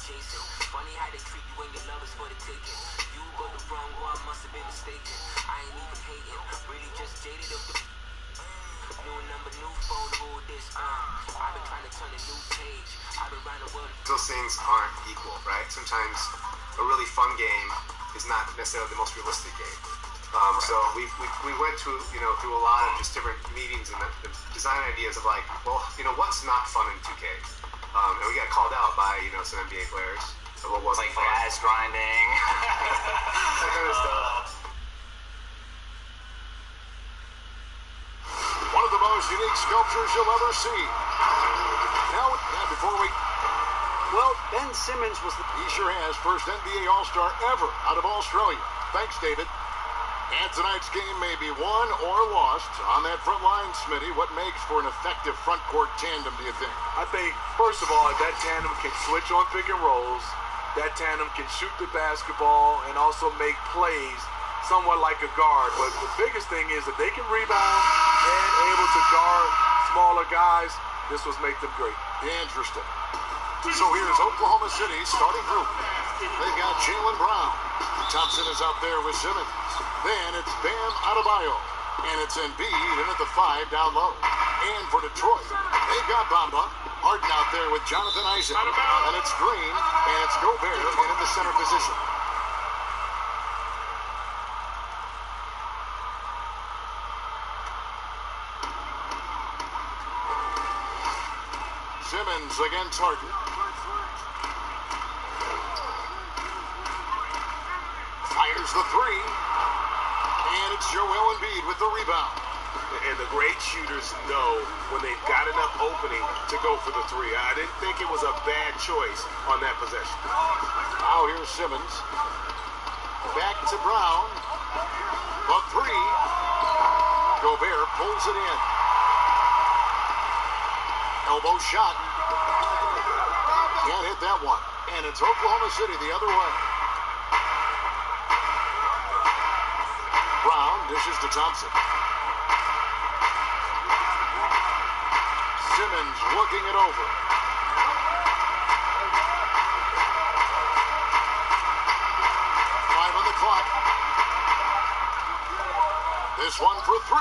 chasing. Funny how they treat you when your love is for the taking. You go the wrong way, I must have been mistaken. I ain't even hating, really just jaded of the new number, new phone, who this? I've been trying to turn a new page. I've been around the world. Those things aren't equal, right? Sometimes a really fun game is not necessarily the most realistic game. So we went through a lot of just different meetings and the design ideas of like, well, what's not fun in 2K? And we got called out by some NBA players. So what wasn't like fun? ass grinding. That kind of stuff. One of the most unique sculptures you'll ever see. Now, before we... Well, Ben Simmons was he sure has, first NBA All-Star ever out of Australia. Thanks, David. And tonight's game may be won or lost. On that front line, Smitty, what makes for an effective front court tandem, do you think? I think, first of all, that tandem can switch on pick and rolls. That tandem can shoot the basketball and also make plays somewhat like a guard. But the biggest thing is that they can rebound and able to guard smaller guys. This will make them great. Interesting. So here's Oklahoma City starting group. They've got Jaylen Brown. Thompson is out there with Simmons. Then it's Bam Adebayo. And it's Embiid in at the 5 down low. And for Detroit, they've got Bamba. Harden out there with Jonathan Isaac. And it's Green. And it's Gobert in at the center position. Simmons against Harden. Fires the 3. And it's Joel Embiid with the rebound. And the great shooters know when they've got enough opening to go for the 3. I didn't think it was a bad choice on that possession. Now here's Simmons. Back to Brown. The 3. Gobert pulls it in. Elbow shot. Can't hit that one. And it's Oklahoma City the other way. Brown dishes to Thompson. Simmons looking it over. 5 on the clock. This one for 3.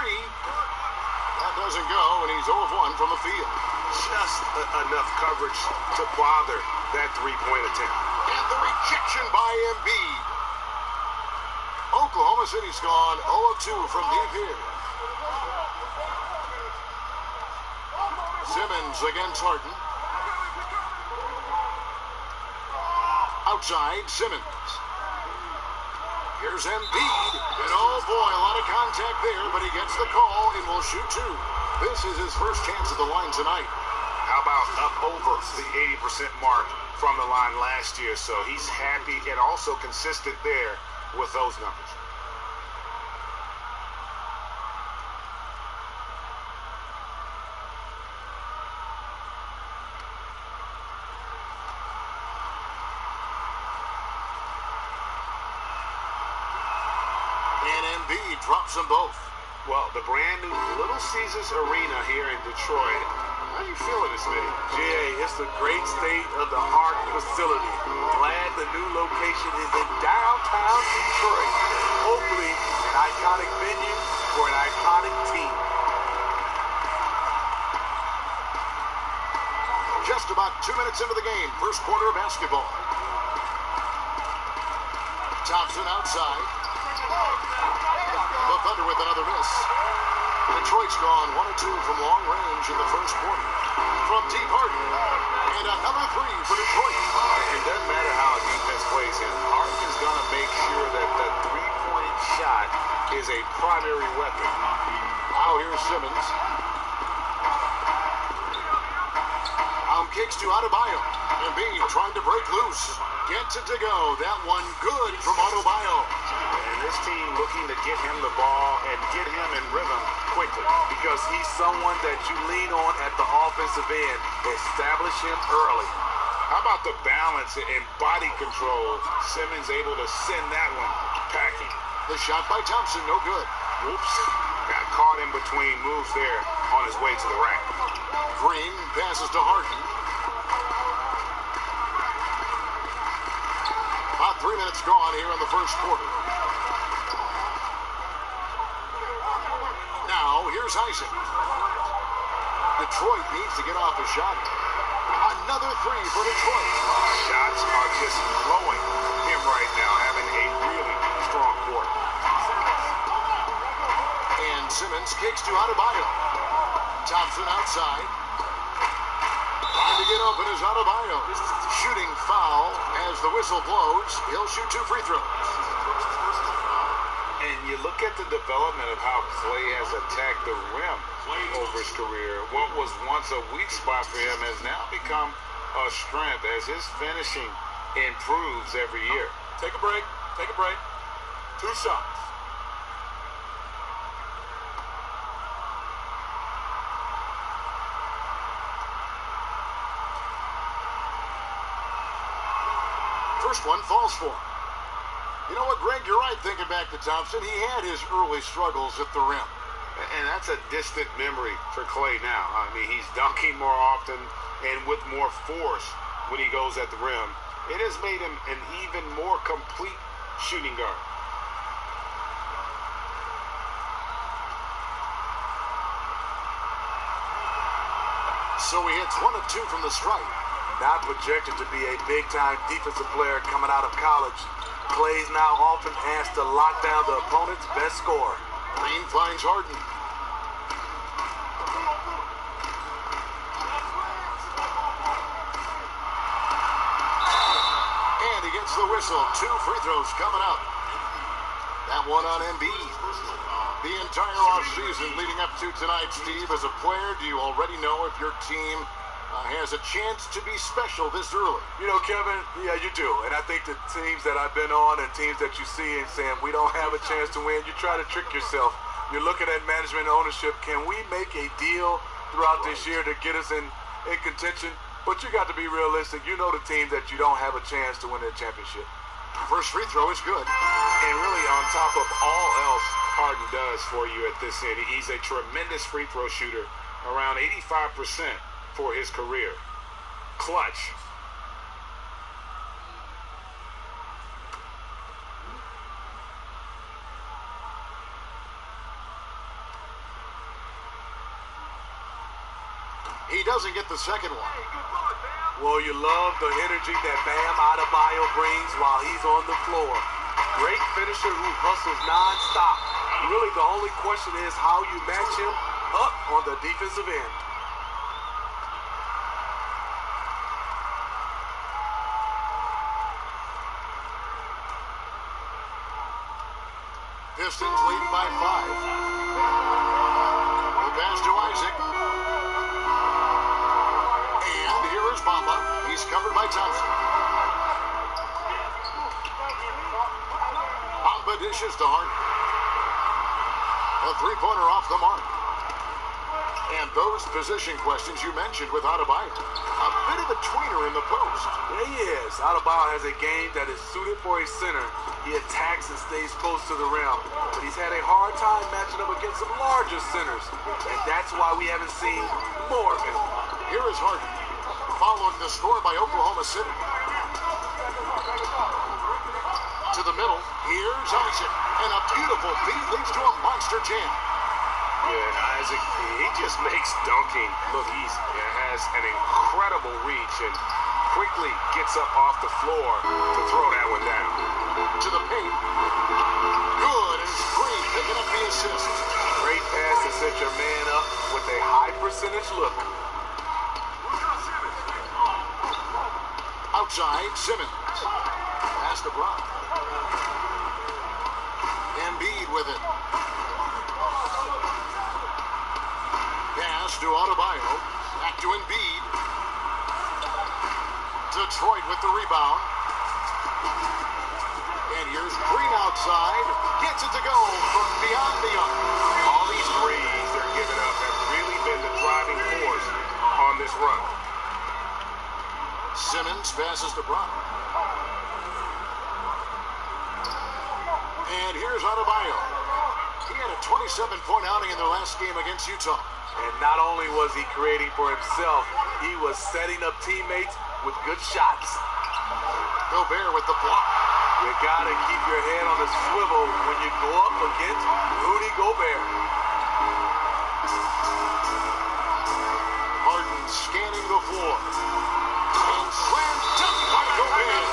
That doesn't go, and he's 0 of 1 from the field. Just enough coverage to bother that 3-point attempt. And the rejection by Embiid. Oklahoma City's gone 0 of 2 from deep here. Simmons against Harden. Outside, Simmons. Here's Embiid. And oh boy, a lot of contact there, but he gets the call and will shoot 2. This is his first chance at the line tonight. How about up over the 80% mark from the line last year? So he's happy and also consistent there with those numbers. And Embiid drops them both. Well, the brand new Little Caesars Arena here in Detroit. How are you feeling this, Smitty? GA, it's a great state-of-the-art facility. Glad the new location is in downtown Detroit. Hopefully, an iconic venue for an iconic team. Just about 2 minutes into the game, first quarter of basketball. Thompson outside. The Thunder with another miss. Detroit's gone 1 of 2 from long range in the first quarter. From deep Harden. And another 3 for Detroit. It doesn't matter how a defense plays him. Harden is going to make sure that the 3-point shot is a primary weapon. Now here's Simmons. Kicks to Adebayo. Embiid trying to break loose. Gets it to go. That one good from Adebayo. And this team looking to get him the ball and get him in rhythm quickly because he's someone that you lean on at the offensive end. Establish him early. How about the balance and body control? Simmons able to send that one packing. The shot by Thompson, no good. Whoops. Got caught in between moves there on his way to the rack. Green passes to Harden. 3 minutes gone here in the first quarter. Now, here's Isaac. Detroit needs to get off a shot. Another three for Detroit. Shots are just flowing him right now, having a really strong quarter. And Simmons kicks to Adebayo. Thompson outside. Trying to get open is Adebayo. Shooting foul as the whistle blows. He'll shoot 2 free throws. And you look at the development of how Klay has attacked the rim over his career. What was once a weak spot for him has now become a strength as his finishing improves every year. Take a break. Take a break. 2 shots. First one falls for him. You know what, Greg? You're right thinking back to Thompson. He had his early struggles at the rim. And that's a distant memory for Klay now. I mean, he's dunking more often and with more force when he goes at the rim. It has made him an even more complete shooting guard. So he hits 1 of 2 from the stripe. Not projected to be a big-time defensive player coming out of college. Klay's now often asked to lock down the opponent's best scorer. Green finds Harden. And he gets the whistle. 2 free throws coming up. That one on Embiid. The entire offseason leading up to tonight, Steve, as a player, do you already know if your team has a chance to be special this early? You know, Kevin, yeah, you do. And I think the teams that I've been on and teams that you see and saying we don't have a chance to win, you try to trick yourself. You're looking at management and ownership. Can we make a deal throughout this year to get us in contention? But you got to be realistic. You know the team that you don't have a chance to win the championship. First free throw is good. And really, on top of all else Harden does for you at this end, he's a tremendous free throw shooter, around 85% for his career. Clutch. He doesn't get the second one. Well, you love the energy that Bam Adebayo brings while he's on the floor. Great finisher who hustles nonstop. Really, the only question is how you match him up on the defensive end. Pistons leading by 5. The pass to Isaac. And here is Bamba. He's covered by Thompson. Bamba dishes to Harden. A 3-pointer off the mark. And those position questions you mentioned with Adebayo. A bit of a tweener in the post. Yeah, he is. Adebayo has a game that is suited for a center. He attacks and stays close to the rim. But he's had a hard time matching up against some larger centers. And that's why we haven't seen more of him. Here is Harden, following the score by Oklahoma City. To the middle, here's Isaac. And a beautiful feed leads to a monster jam. Yeah, Isaac, he just makes dunking look easy. He has an incredible reach and quickly gets up off the floor to throw that one down. To the paint. Good, and Green picking up the assist. Great pass to set your man up with a high percentage look. Outside, Simmons. Pass to Brown. Embiid with it. Pass to Adebayo. Back to Embiid. Detroit with the rebound. And here's Green outside. Gets it to go from beyond the arc. All these threes they're giving up have really been the driving force on this run. Simmons passes to Brown. And here's Adebayo. He had a 27-point outing in their last game against Utah. And not only was he creating for himself, he was setting up teammates with good shots. Gobert with the block. You gotta keep your head on a swivel when you go up against Rudy Gobert. Harden scanning the floor. And slam dunk by Gobert.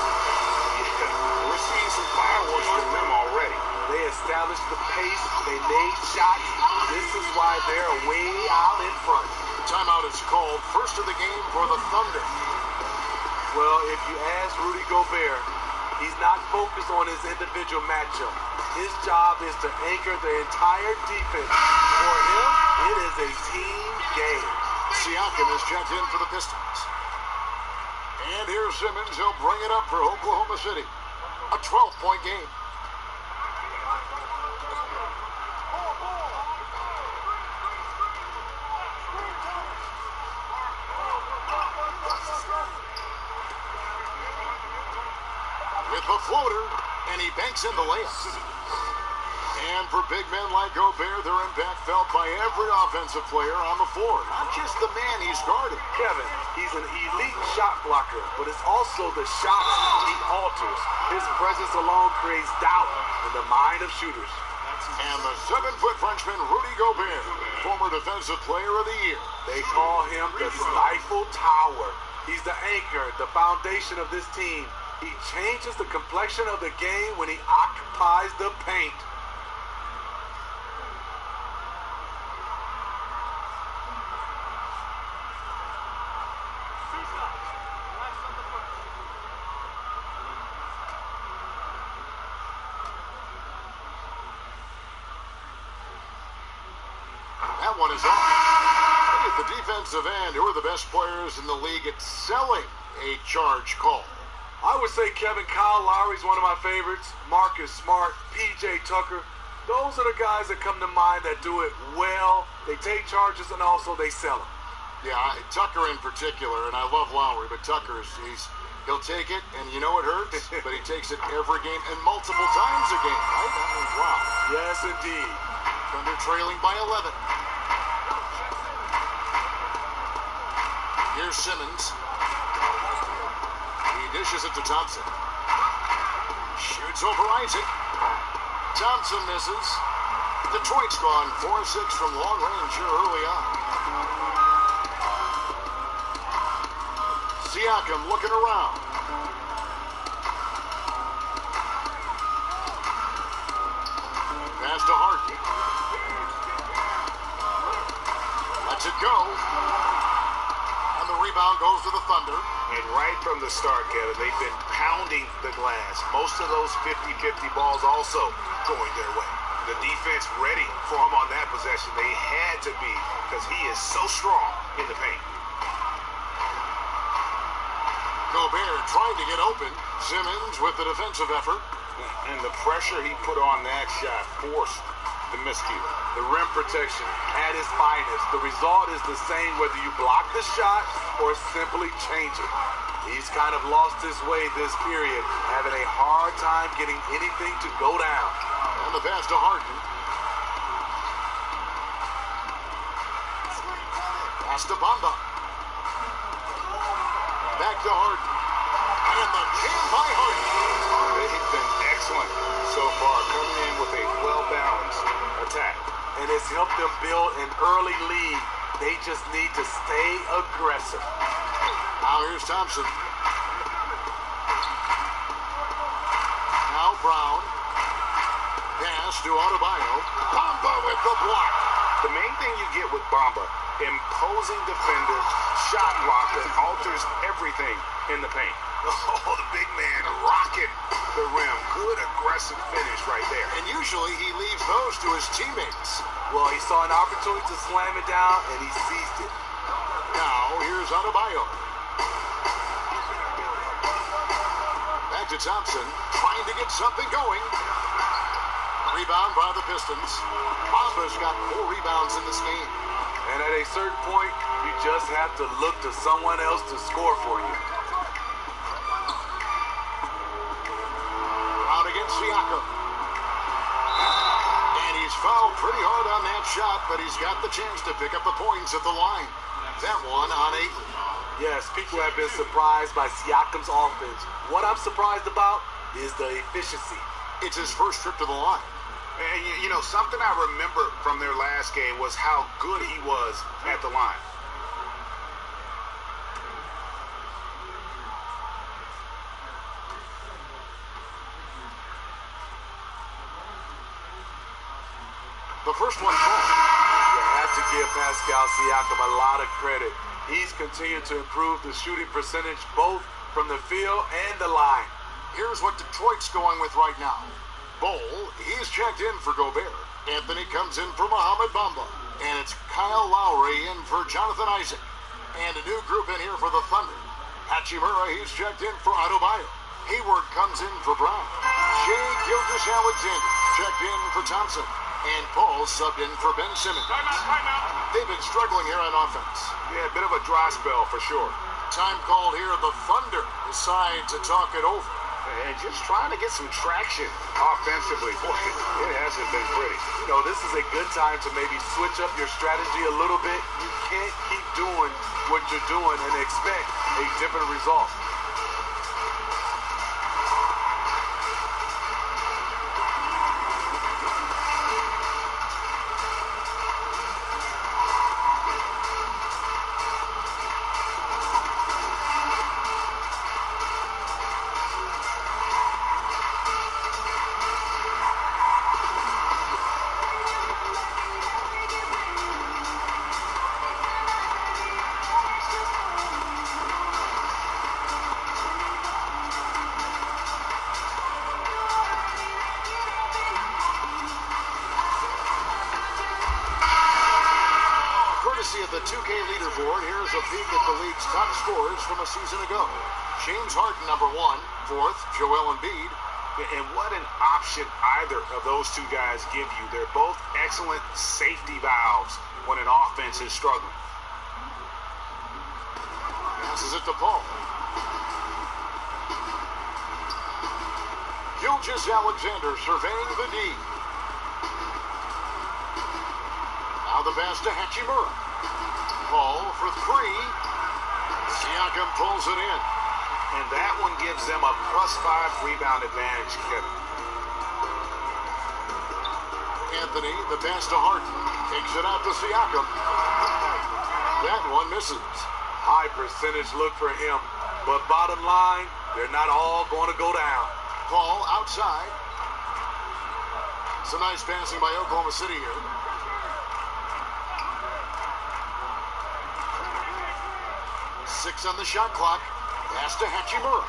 Yeah, we're seeing some fireworks from them already. They established the pace. They made shots. This is why they're way out in front. Timeout is called. First of the game for the Thunder. Well, if you ask Rudy Gobert, he's not focused on his individual matchup. His job is to anchor the entire defense. For him, it is a team game. Siakam is checked in for the Pistons. And here's Simmons. He'll bring it up for Oklahoma City. A 12-point game. With the floater, and he banks in the layup. And for big men like Gobert, their impact felt by every offensive player on the floor. Not just the man he's guarding. Kevin, he's an elite shot blocker, but it's also the shots he alters. His presence alone creates doubt in the mind of shooters. And the 7-foot Frenchman, Rudy Gobert, former Defensive Player of the Year. They call him the Stifle Tower. He's the anchor, the foundation of this team. He changes the complexion of the game when he occupies the paint. That one is off. Look at the defensive end. Who are the best players in the league at selling a charge call? I would say Kevin, Kyle Lowry's one of my favorites. Marcus Smart, P.J. Tucker. Those are the guys that come to mind that do it well. They take charges and also they sell them. Yeah, Tucker in particular, and I love Lowry, but Tucker, he'll take it, and you know it hurts, but he takes it every game and multiple times a game, right? I mean, wow. Yes, indeed. Thunder trailing by 11. Here's Simmons. He dishes it to Thompson. Shoots over Isaac. Thompson misses. Detroit's gone 4-6 from long range here early on. Siakam looking around. Pass to Harden. Lets it go. And the rebound goes to the Thunder. And right from the start, Kevin, they've been pounding the glass. Most of those 50-50 balls also going their way. The defense ready for him on that possession. They had to be, because he is so strong in the paint. Gobert trying to get open. Simmons with the defensive effort. And the pressure he put on that shot forced the miscue. The rim protection at its finest. The result is the same whether you block the shot or simply change it. He's kind of lost his way this period, having a hard time getting anything to go down. And the pass to Harden. Pass to Bamba. Back to Harden. And the jam by Harden. They've been excellent so far, coming in with a well-balanced attack. And it's helped them build an early lead. They just need to stay aggressive. Now here's Thompson. Now Brown. Pass to Adebayo. Bamba with the block. The main thing you get with Bamba, imposing defender, shot blocker, alters everything in the paint. Oh, the big man rocking the rim. Good aggressive finish right there. And usually he leaves those to his teammates. Well, he saw an opportunity to slam it down, and he seized it. Now here's Adebayo. Back to Thompson, trying to get something going. Rebound by the Pistons. Bamba's got 4 rebounds in this game. And at a certain point, you just have to look to someone else to score for you. Out against Siakam. And he's fouled pretty hard on that shot, but he's got the chance to pick up the points at the line. That one on 8. Yes, people have been surprised by Siakam's offense. What I'm surprised about, is the efficiency. It's his first trip to the line. And you know, something I remember from their last game was how good he was at the line. The first one called. You have to give Pascal Siakam a lot of credit. He's continued to improve the shooting percentage both from the field and the line. Here's what Detroit's going with right now. Bol, he's checked in for Gobert. Anthony comes in for Mohamed Bamba. And it's Kyle Lowry in for Jonathan Isaac. And a new group in here for the Thunder. Hachimura, he's checked in for Adebayo. Hayward comes in for Brown. Shea Gilgeous-Alexander checked in for Thompson. And Paul subbed in for Ben Simmons. They've been struggling here on offense. Yeah, a bit of a dry spell for sure. Time called here. The Thunder decide to talk it over. And just trying to get some traction offensively. Boy, it hasn't been pretty. You know, this is a good time to maybe switch up your strategy a little bit. You can't keep doing what you're doing and expect a different result. Of the 2K leaderboard, here's a peek at the league's top scorers from a season ago. James Harden, number 1. 4th, Joel Embiid. And what an option either of those two guys give you. They're both excellent safety valves when an offense is struggling. Passes it to Paul. Gilgeous-Alexander surveying the D. Now the pass to Hachimura. Paul for 3. Siakam pulls it in. And that one gives them a +5 rebound advantage, Kevin. Anthony, the pass to Harden. Takes it out to Siakam. That one misses. High percentage look for him. But bottom line, they're not all going to go down. Paul outside. Some nice passing by Oklahoma City here. 6 on the shot clock. Pass to Hachimura.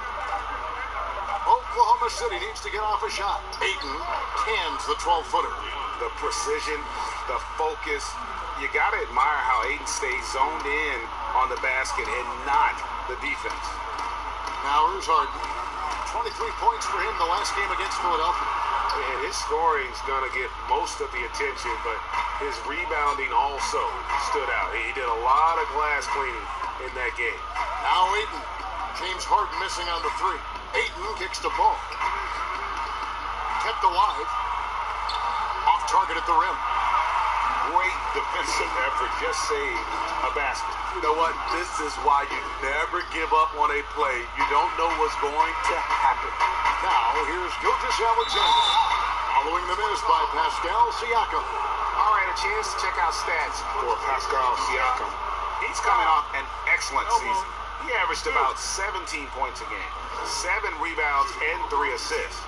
Oklahoma City needs to get off a shot. Ayton cans the 12-footer. The precision, the focus. You got to admire how Ayton stays zoned in on the basket and not the defense. Now here's Harden. 23 points for him the last game against Philadelphia. And his scoring's going to get most of the attention, but his rebounding also stood out. He did a lot of glass cleaning in that game. Now Ayton. James Harden missing on the 3. Ayton kicks the ball. Kept alive. Off target at the rim. Great defensive effort. Just saved a basket. You know what? This is why you never give up on a play. You don't know what's going to happen. Now here's Gilgeous-Alexander. Following the miss by Pascal Siakam. All right, a chance to check out stats for Pascal Siakam. He's coming off an excellent season. He averaged about 17 points a game, 7 rebounds, and 3 assists.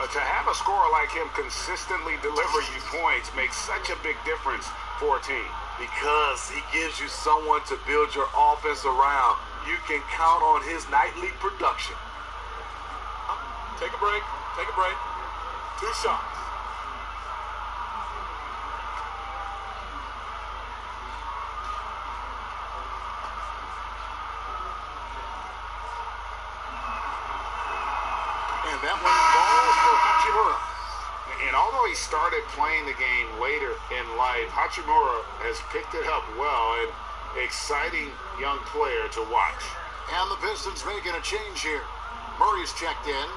To have a scorer like him consistently deliver you points makes such a big difference for a team. Because he gives you someone to build your offense around. You can count on his nightly production. Take a break. Take a break. 2 shots. And that one falls for Hachimura. And although he started playing the game later in life, Hachimura has picked it up well, and exciting young player to watch. And the Pistons making a change here. Murray's checked in.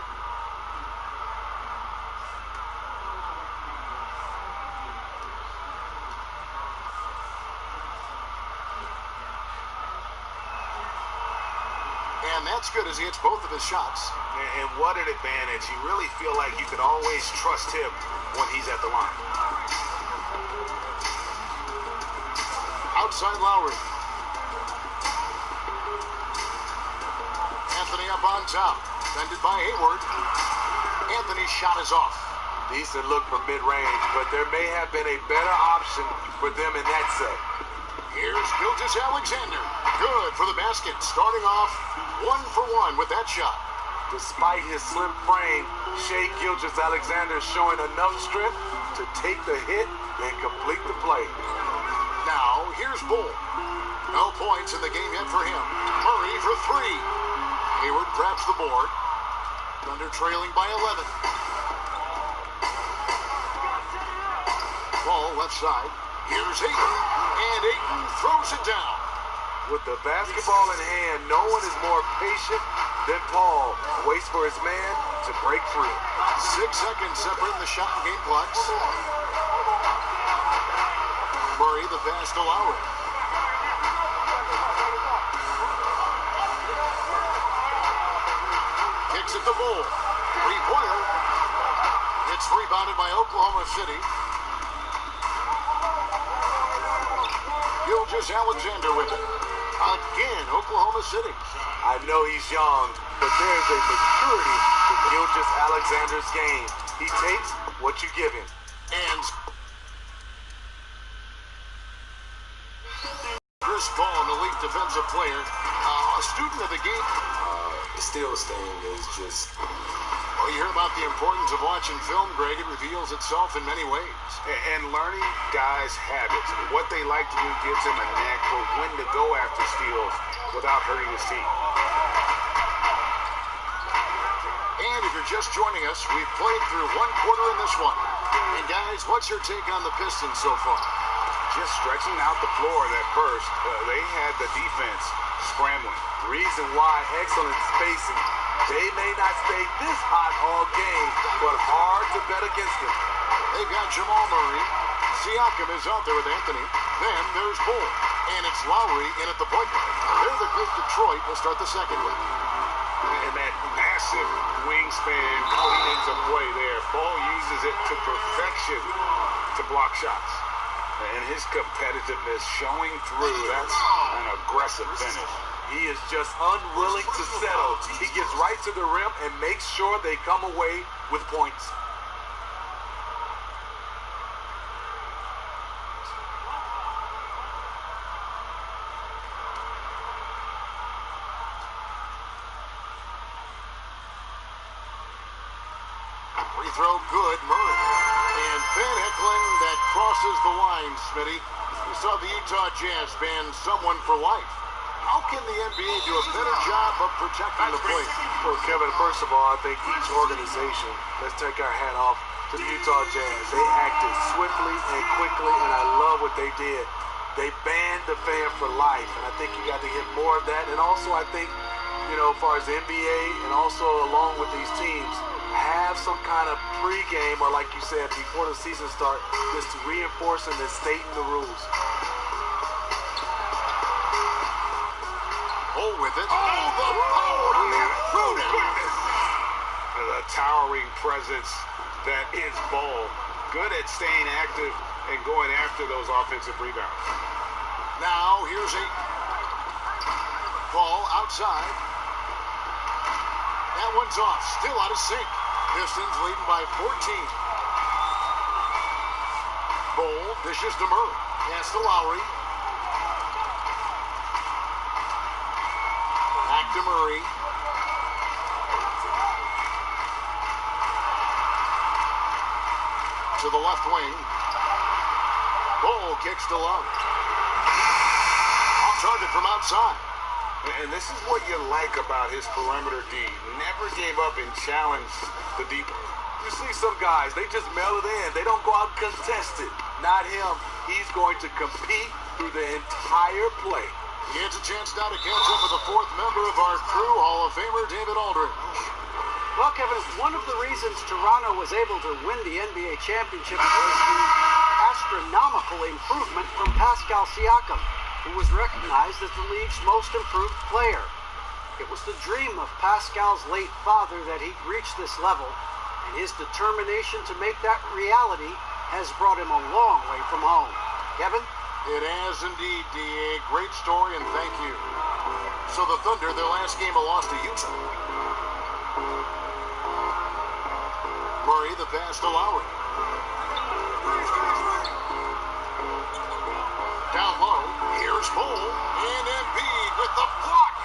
And that's good as he hits both of his shots. And what an advantage. You really feel like you can always trust him when he's at the line. Outside Lowry. Anthony up on top. Defended by Hayward. Anthony's shot is off. Decent look from mid-range, but there may have been a better option for them in that set. Here's Gilgeous-Alexander. Good for the basket. Starting off 1-for-1 with that shot. Despite his slim frame, Shai Gilgeous-Alexander is showing enough strength to take the hit and complete the play. Now, here's Bull. No points in the game yet for him. Murray for three. Hayward grabs the board. Thunder trailing by 11. Ball left side. Here's Ayton. And Ayton throws it down. With the basketball in hand, no one is more patient than Paul. Waits for his man to break free. 6 seconds separating the shot and game clocks. Murray the pass to Lowry. Kicks at the Bull. Three-pointer. It's rebounded by Oklahoma City. Gilgeous-Alexander with it. Again, Oklahoma City. I know he's young, but there's a maturity to Gilgeous-Alexander's game. He takes what you give him. And Chris Paul, an elite defensive player, a student of the game. The steals thing is just... Well, you hear about the importance of watching film, Greg. It reveals itself in many ways. And learning guys' habits. What they like to do gives them a knack for when to go after steals without hurting his team. And if you're just joining us, we've played through one quarter in this one. And guys, what's your take on the Pistons so far? Just stretching out the floor that first. They had the defense scrambling. Reason why, excellent spacing. They may not stay this hot all game, but hard to bet against them. They've got Jamal Murray. Siakam is out there with Anthony. Then there's Bull. And it's Lowry in at the point guard. They're the group Detroit will start the second with. And that massive wingspan coming into play there. Paul uses it to perfection to block shots. And his competitiveness showing through. That's an aggressive finish. He is just unwilling to settle. He gets right to the rim and makes sure they come away with points. Free throw good, Murray. And Van Heckling that crosses the line, Smitty. We saw the Utah Jazz ban someone for life. How can the NBA do a better job of protecting the player? Well, Kevin, first of all, I think each organization, let's take our hat off to the Utah Jazz. They acted swiftly and quickly, and I love what they did. They banned the fan for life, and I think you got to get more of that. And also, I think, you know, as far as the NBA and also along with these teams, have some kind of pregame, or like you said, before the season starts, just reinforcing and stating the rules. Bull with it. Oh, the power on that throwdown. The towering presence that is Bull. Good at staying active and going after those offensive rebounds. Now, here's a ball outside. That one's off. Still out of sync. Pistons leading by 14. Bull dishes to Murray. Pass to Lowry. Back to Murray. To the left wing. Bull kicks to Lowry. Off target from outside. And this is what you like about his perimeter D. Never gave up and challenged the deep. You see some guys, they just mail it in. They don't go out and contest it. Not him. He's going to compete through the entire play. He gets a chance now to catch up with the fourth member of our crew, Hall of Famer David Aldridge. Well, Kevin, one of the reasons Toronto was able to win the NBA championship was the astronomical improvement from Pascal Siakam, who was recognized as the league's most improved player. It was the dream of Pascal's late father that he'd reach this level, and his determination to make that reality has brought him a long way from home. Kevin? It has indeed, D.A. Great story, and thank you. So the Thunder, their last game, a loss to Utah. Murray, the pass to Lowry. Down low, here's Bull, and Embiid with the block.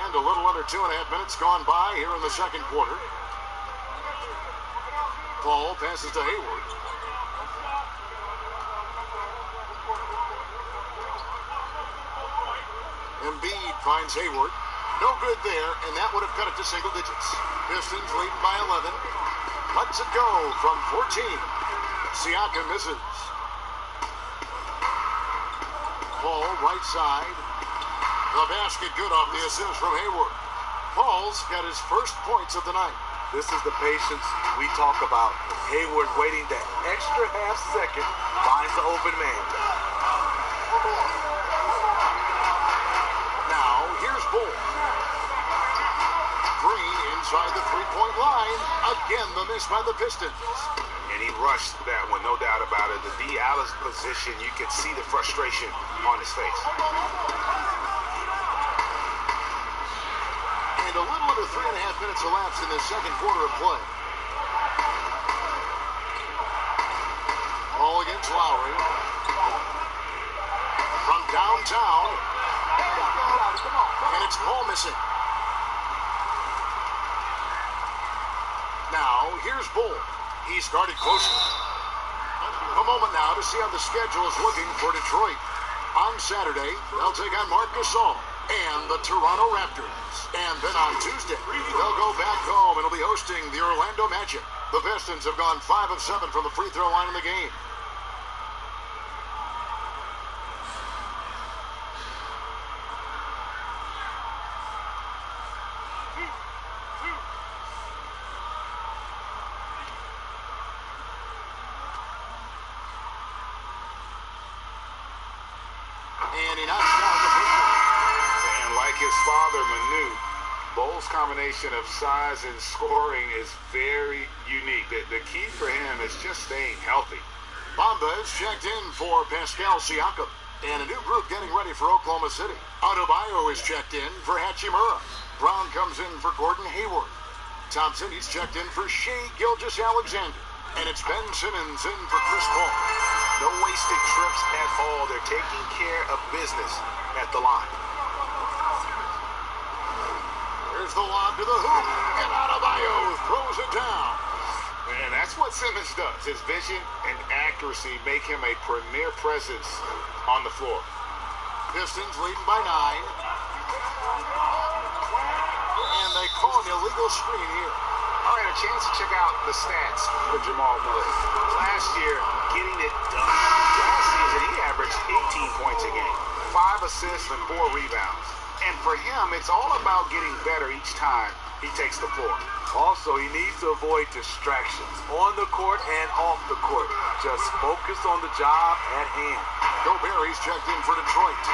And a little under 2.5 minutes gone by here in the second quarter. Paul passes to Hayward. Embiid finds Hayward. No good there, and that would have cut it to single digits. Pistons leading by 11. Lets it go from 14. Siakam misses. Paul, right side. The basket good off the assist from Hayward. Paul's got his first points of the night. This is the patience we talk about. Hayward waiting that extra half second, finds the open man. Now, here's Bull. Green inside the three-point line. Again, the miss by the Pistons. And he rushed that one, no doubt about it. The D. Allen's position, you could see the frustration on his face. And a little under 3.5 minutes elapsed in the second quarter of play. Ball against Lowry. From downtown. And it's Paul missing. Now, here's Bull. He's guarded closely. A moment now to see how the schedule is looking for Detroit. On Saturday, they'll take on Marc Gasol and the Toronto Raptors. And then on Tuesday, they'll go back home and will be hosting the Orlando Magic. The Pistons have gone 5 of 7 from the free throw line in the game. And he knocks down the first one. And like his father, Manu, Bull's combination of size and scoring is very unique. The key for him is just staying healthy. Bamba is checked in for Pascal Siakam. And a new group getting ready for Oklahoma City. Adebayo is checked in for Hachimura. Brown comes in for Gordon Hayward. Thompson, he's checked in for Shea Gilgeous-Alexander. And it's Ben Simmons in for Chris Paul. No wasted trips at all. They're taking care of business at the line. There's the lob to the hoop. And Adebayo throws it down. And that's what Simmons does. His vision and accuracy make him a premier presence on the floor. Pistons leading by 9. And they call an illegal screen here. All right, a chance to check out the stats for Jamal Murray. Last year, getting it done. Last season, he averaged 18 points a game, 5 assists and 4 rebounds. And for him, it's all about getting better each time he takes the floor. Also, he needs to avoid distractions on the court and off the court. Just focus on the job at hand. Gobert checked in for Detroit.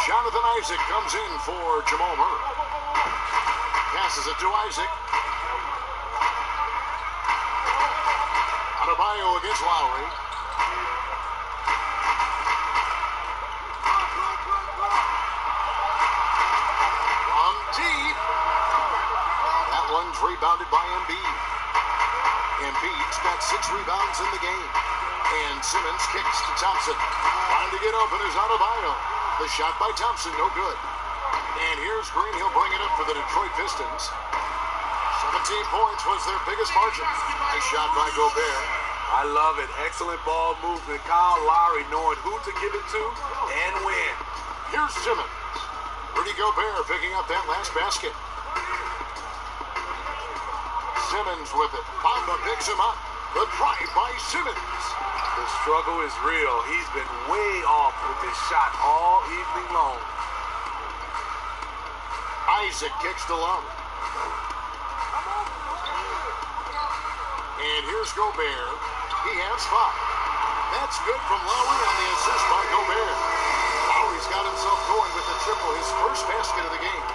Jonathan Isaac comes in for Jamal Murray. Passes it to Isaac. Adebayo against Lowry. From deep. That one's rebounded by Embiid. Embiid's got 6 rebounds in the game. And Simmons kicks to Thompson. Trying to get open is Adebayo. The shot by Thompson, no good. And here's Green. He'll bring it up for the Detroit Pistons. 17 points was their biggest margin. Nice shot by Gobert. I love it. Excellent ball movement. Kyle Lowry knowing who to give it to and when. Here's Simmons. Rudy Gobert picking up that last basket. Simmons with it. Bamba picks him up. The drive by Simmons. The struggle is real. He's been way off with his shot all evening long. Isaac kicks to Lowry. And here's Gobert. He has 5. That's good from Lowry on the assist by Gobert. Lowry's He's got himself going with the triple, his first basket of the game.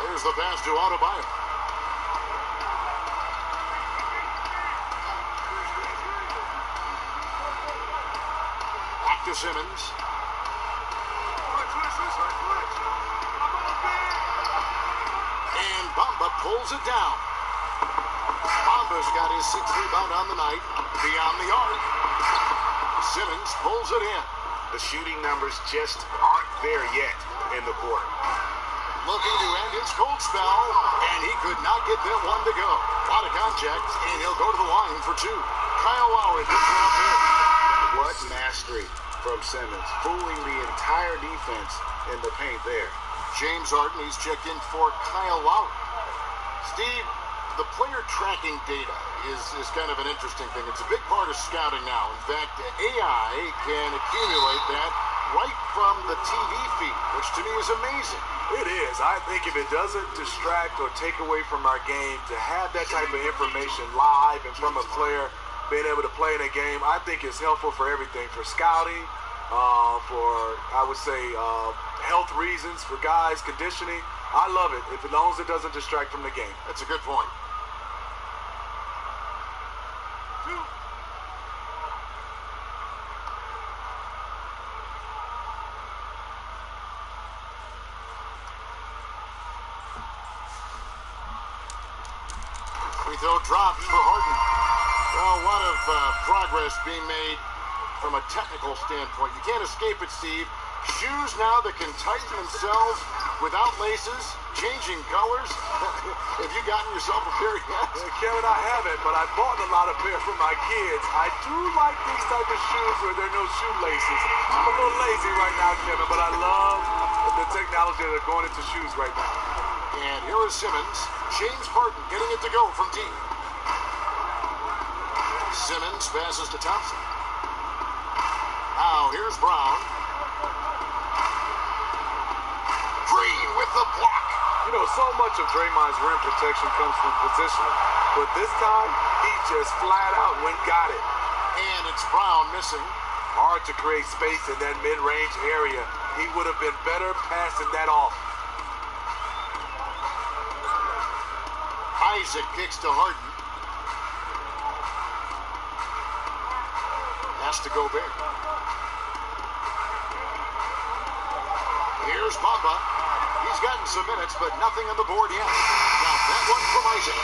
There's the pass to Adebayo. Back to Simmons. And Bamba pulls it down. Bamba's got his 6th rebound on the night. Beyond the arc. Simmons pulls it in. The shooting numbers just aren't there yet in the quarter. Looking to end his cold spell, and he could not get that one to go. A lot of contact, and he'll go to the line for 2. Kyle Lowry puts it up there. What mastery from Simmons, fooling the entire defense in the paint there. James Harden, he's checked in for Kyle Lowry. Steve, the player tracking data is kind of an interesting thing. It's a big part of scouting now. In fact, AI can accumulate that right from the TV feed, which to me is amazing. It is. I think if it doesn't distract or take away from our game, to have that type of information live and from a player being able to play in a game, I think it's helpful for everything, for scouting, for, I would say, health reasons, for guys, conditioning. I love it, as long as it doesn't distract from the game. That's a good point. Free throw drops for Harden. Well, a lot of progress being made from a technical standpoint. You can't escape it, Steve. Shoes now that can tighten themselves without laces, changing colors. Have you gotten yourself a pair yet? Kevin, I haven't, but I bought a lot of pair for my kids. I do like these type of shoes where there are no shoelaces. I'm a little lazy right now, Kevin, but I love the technology that are going into shoes right now. And here is Simmons. James Harden getting it to go from deep. Simmons passes to Thompson. Now here's Brown. Green with the block. You know, so much of Draymond's rim protection comes from positioning, but this time he just flat out went got it. And it's Brown missing. Hard to create space in that mid-range area. He would have been better passing that off. Isaac kicks to Harden. Has to go back. Here's Bamba. He's gotten some minutes, but nothing on the board yet. Now that one from Isaac.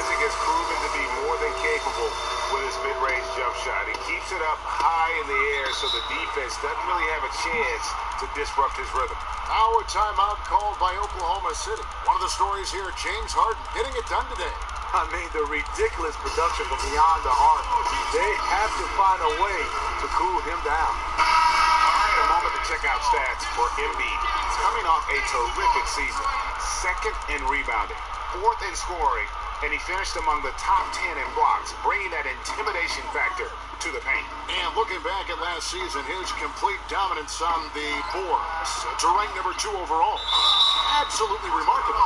Isaac has proven to be more than capable with his mid-range jump shot. He keeps it up high in the air so the defense doesn't really have a chance to disrupt his rhythm. Now a timeout called by Oklahoma City. One of the stories here, James Harden getting it done today. I mean, the ridiculous production from beyond the arc. They have to find a way to cool him down. All right, a moment to check out stats for Embiid. He's coming off a terrific season. 2nd in rebounding, 4th in scoring, and he finished among the top 10 in blocks, bringing that intimidation factor to the paint. And looking back at last season, his complete dominance on the boards to rank number 2 overall. Absolutely remarkable.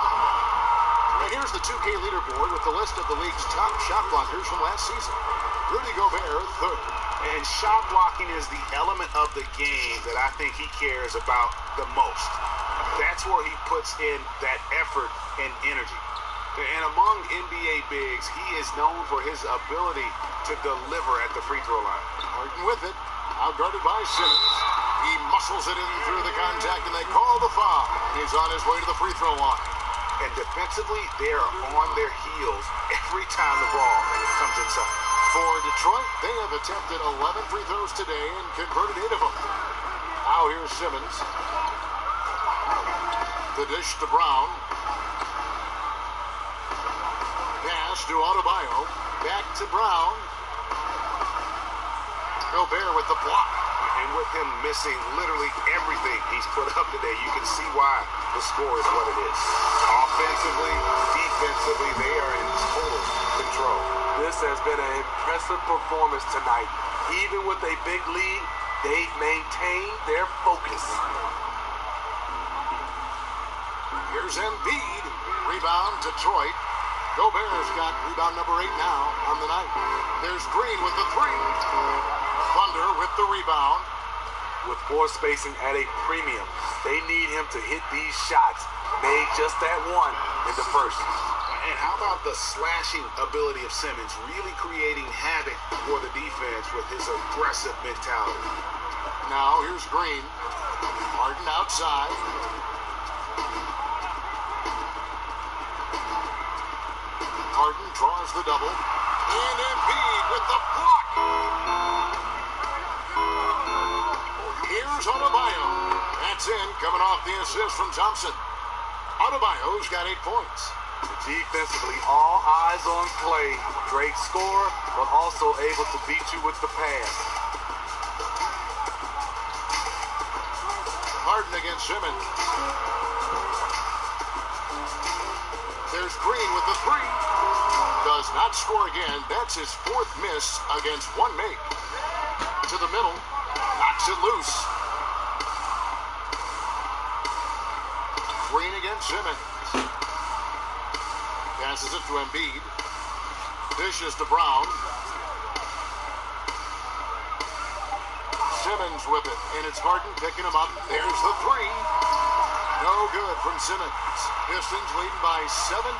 And here's the 2K leaderboard with the list of the league's top shot blockers from last season. Rudy Gobert, 3rd. And shot blocking is the element of the game that I think he cares about the most. That's where he puts in that effort and energy. And among NBA bigs, he is known for his ability to deliver at the free throw line. Harden with it. Outguarded by Simmons. He muscles it in through the contact, and they call the foul. He's on his way to the free throw line. And defensively, they're on their heels every time the ball comes inside. For Detroit, they have attempted 11 free throws today and converted 8 of them. Now here's Simmons. The dish to Brown. Pass to Adebayo. Back to Brown. Gobert with the block. And with him missing literally everything he's put up today, you can see why the score is what it is. Offensively, defensively, they are in total control. This has been an impressive performance tonight. Even with a big lead, they've maintained their focus. Here's Embiid. Rebound, Detroit. Gobert's got rebound number 8 now on the night. There's Green with the 3. Thunder with the rebound. with floor spacing at a premium. They need him to hit these shots. Made just that one in the first. And how about the slashing ability of Simmons, really creating havoc for the defense with his aggressive mentality. Now here's Green. Harden outside. Harden draws the double. And Embiid with the block. Here's Adebayo. That's in, coming off the assist from Thompson. Adebayo's got 8 points. Defensively, all eyes on Clay. Great scorer, but also able to beat you with the pass. Harden against Simmons. There's Green with the 3. Does not score again. That's his 4th miss against 1 make. To the middle. Knocks it loose. Green against Simmons. Passes it to Embiid. Dishes to Brown. Simmons with it, and it's Harden picking him up. There's the 3. No good from Simmons. Pistons leading by 17.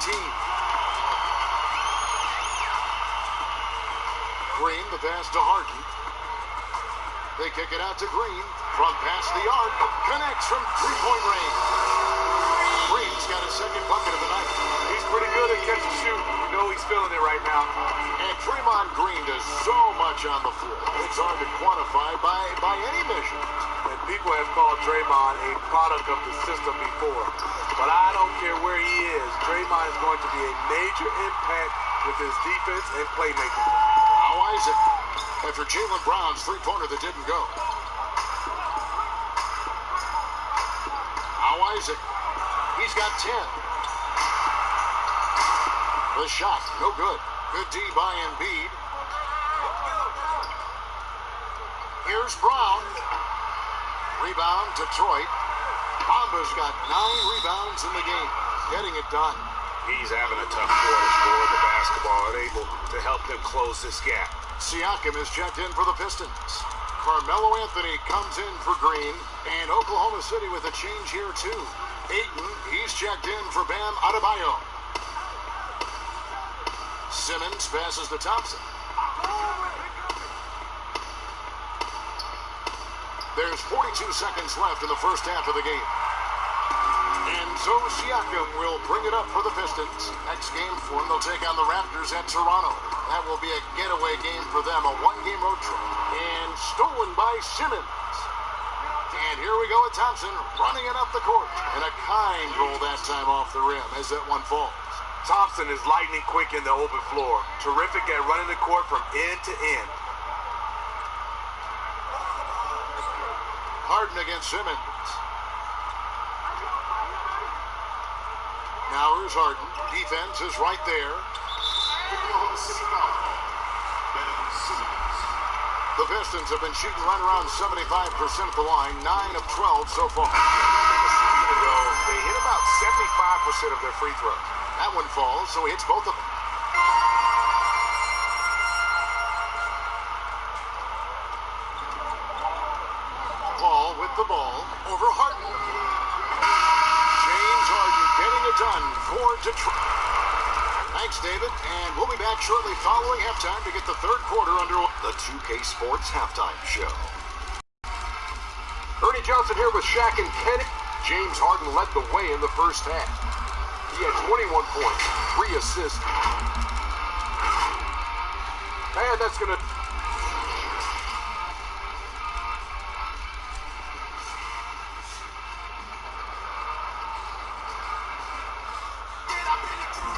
Green, the pass to Harden. They kick it out to Green. From past the arc. Connects from 3-point range. Green's got a 2nd bucket of the night. He's pretty good at catch and shoot. You know he's feeling it right now. And Draymond Green does so much on the floor. It's hard to quantify by any measure. And people have called Draymond a product of the system before. But I don't care where he is. Draymond is going to be a major impact with his defense and playmaking. Now Isaac, after Jaylen Brown's 3-pointer that didn't go. Now Isaac, he's got 10. The shot, no good. Good D by Embiid. Here's Brown. Rebound, Detroit. Bamba's got 9 rebounds in the game. Getting it done. He's having a tough quarter for the basketball and able to help them close this gap. Siakam is checked in for the Pistons. Carmelo Anthony comes in for Green. And Oklahoma City with a change here too. Ayton, he's checked in for Bam Adebayo. Simmons passes to Thompson. There's 42 seconds left in the first half of the game. And so Siakam will bring it up for the Pistons. Next game for them, they'll take on the Raptors at Toronto. That will be a getaway game for them, a 1-game road trip. And stolen by Simmons. And here we go with Thompson running it up the court. And a kind roll that time off the rim as that one falls. Thompson is lightning quick in the open floor. Terrific at running the court from end to end. Harden against Simmons. Now here's Harden. Defense is right there. The Pistons have been shooting right around 75% at the line, 9 of 12 so far. They hit about 75% of their free throws. That one falls, so he hits both of them. Paul with the ball over Harden. James Harden getting it done for Detroit. Thanks, David, and we'll be back shortly following halftime to get the third quarter underway. The 2K Sports Halftime Show. Ernie Johnson here with Shaq and Kenny. James Harden led the way in the first half. He had 21 points, 3 assists. And that's going to...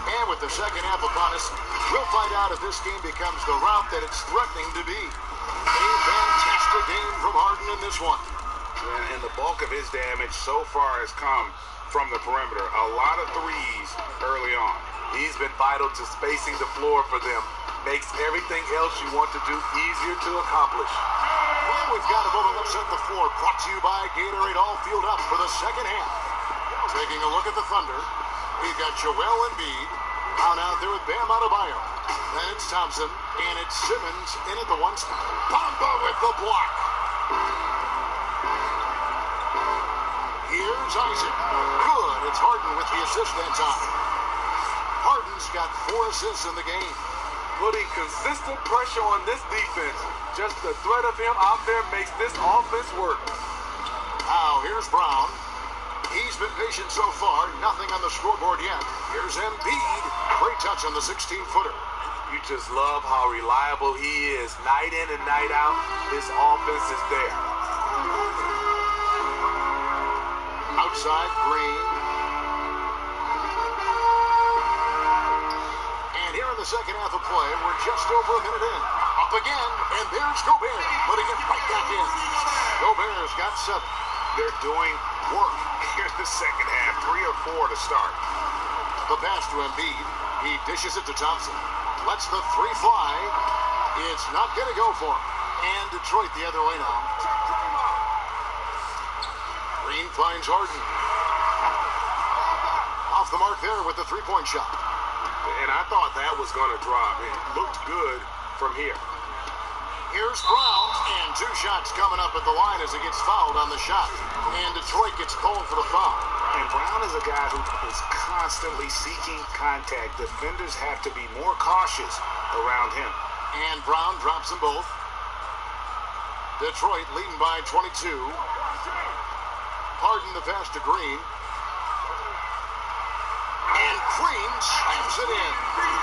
And with the second half upon us, we'll find out if this game becomes the route that it's threatening to be. A fantastic game from Harden in this one. And the bulk of his damage so far has come from the perimeter. A lot of threes early on. He's been vital to spacing the floor for them. Makes everything else you want to do easier to accomplish. Well, we've got a moment left set the floor. Brought to you by Gatorade, all fueled up for the second half. Taking a look at the Thunder. We've got Joel Embiid out there with Bam Adebayo. Then it's Thompson, and it's Simmons in at the one spot. Bamba with the block. Here's Isaac. Good. It's Harden with the assist that time. Harden's got 4 assists in the game. Putting consistent pressure on this defense. Just the threat of him out there makes this offense work. Now, here's Brown. He's been patient so far. Nothing on the scoreboard yet. Here's Embiid. Great touch on the 16-footer. You just love how reliable he is. Night in and night out, this offense is there. Outside, Green. And here in the second half of play, we're just over a minute in. Up again, and there's Gobert, putting it right back in. Gobert's got 7. They're doing work here in the second half. 3 or 4 to start. The pass to Embiid. He dishes it to Thompson. Lets the 3 fly. It's not going to go for him. And Detroit the other way now. Green finds Harden. Off the mark there with the 3-point shot. And I thought that was going to drop. It looked good from here. Here's Brown, and 2 shots coming up at the line as he gets fouled on the shot. And Detroit gets called for the foul. And Brown is a guy who is constantly seeking contact. Defenders have to be more cautious around him. And Brown drops them both. Detroit leading by 22. Harden the pass to Green. And Green slams it in.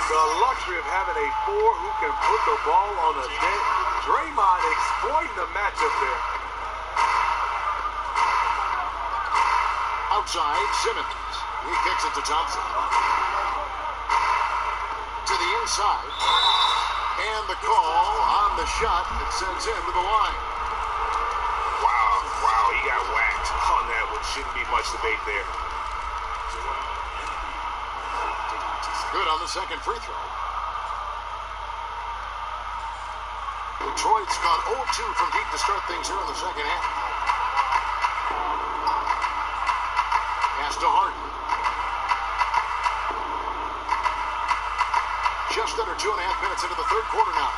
The luxury of having a 4 who can put the ball on a deck. Draymond exploiting the matchup there. Outside, Simmons. He kicks it to Thompson. To the inside. And the call on the shot that sends him to the line. Wow, he got whacked on that one. Shouldn't be much debate there. Good on the second free throw. Detroit's gone 0-2 from deep to start things here in the second half. Pass to Harden. Just under 2.5 minutes into the third quarter now.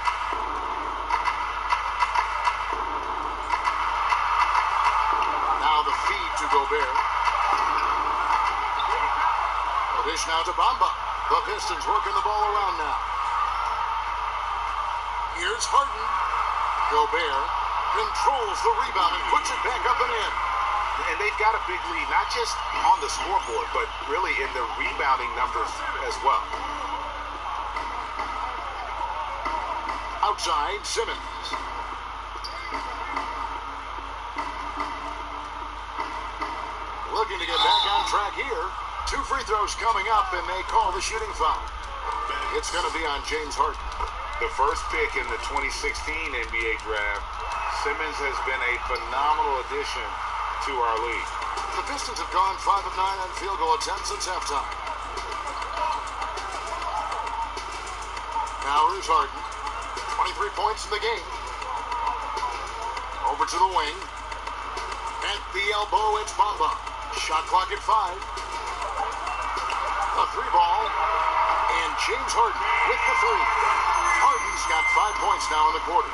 Now the feed to Gobert. A dish now to Bamba. The Pistons working the ball around now. Here's Harden. Gobert controls the rebound and puts it back up and in. And they've got a big lead, not just on the scoreboard, but really in the rebounding numbers as well. Outside, Simmons. Looking to get back on track here. 2 free throws coming up, and they call the shooting foul. It's going to be on James Harden. The first pick in the 2016 NBA draft, Simmons has been a phenomenal addition to our league. The Pistons have gone 5 of 9 on field goal attempts since halftime. Now here's Harden. 23 points in the game. Over to the wing. At the elbow, it's Bamba. Shot clock at 5. A 3-ball. And James Harden with the 3. Harden's got 5 points now in the quarter.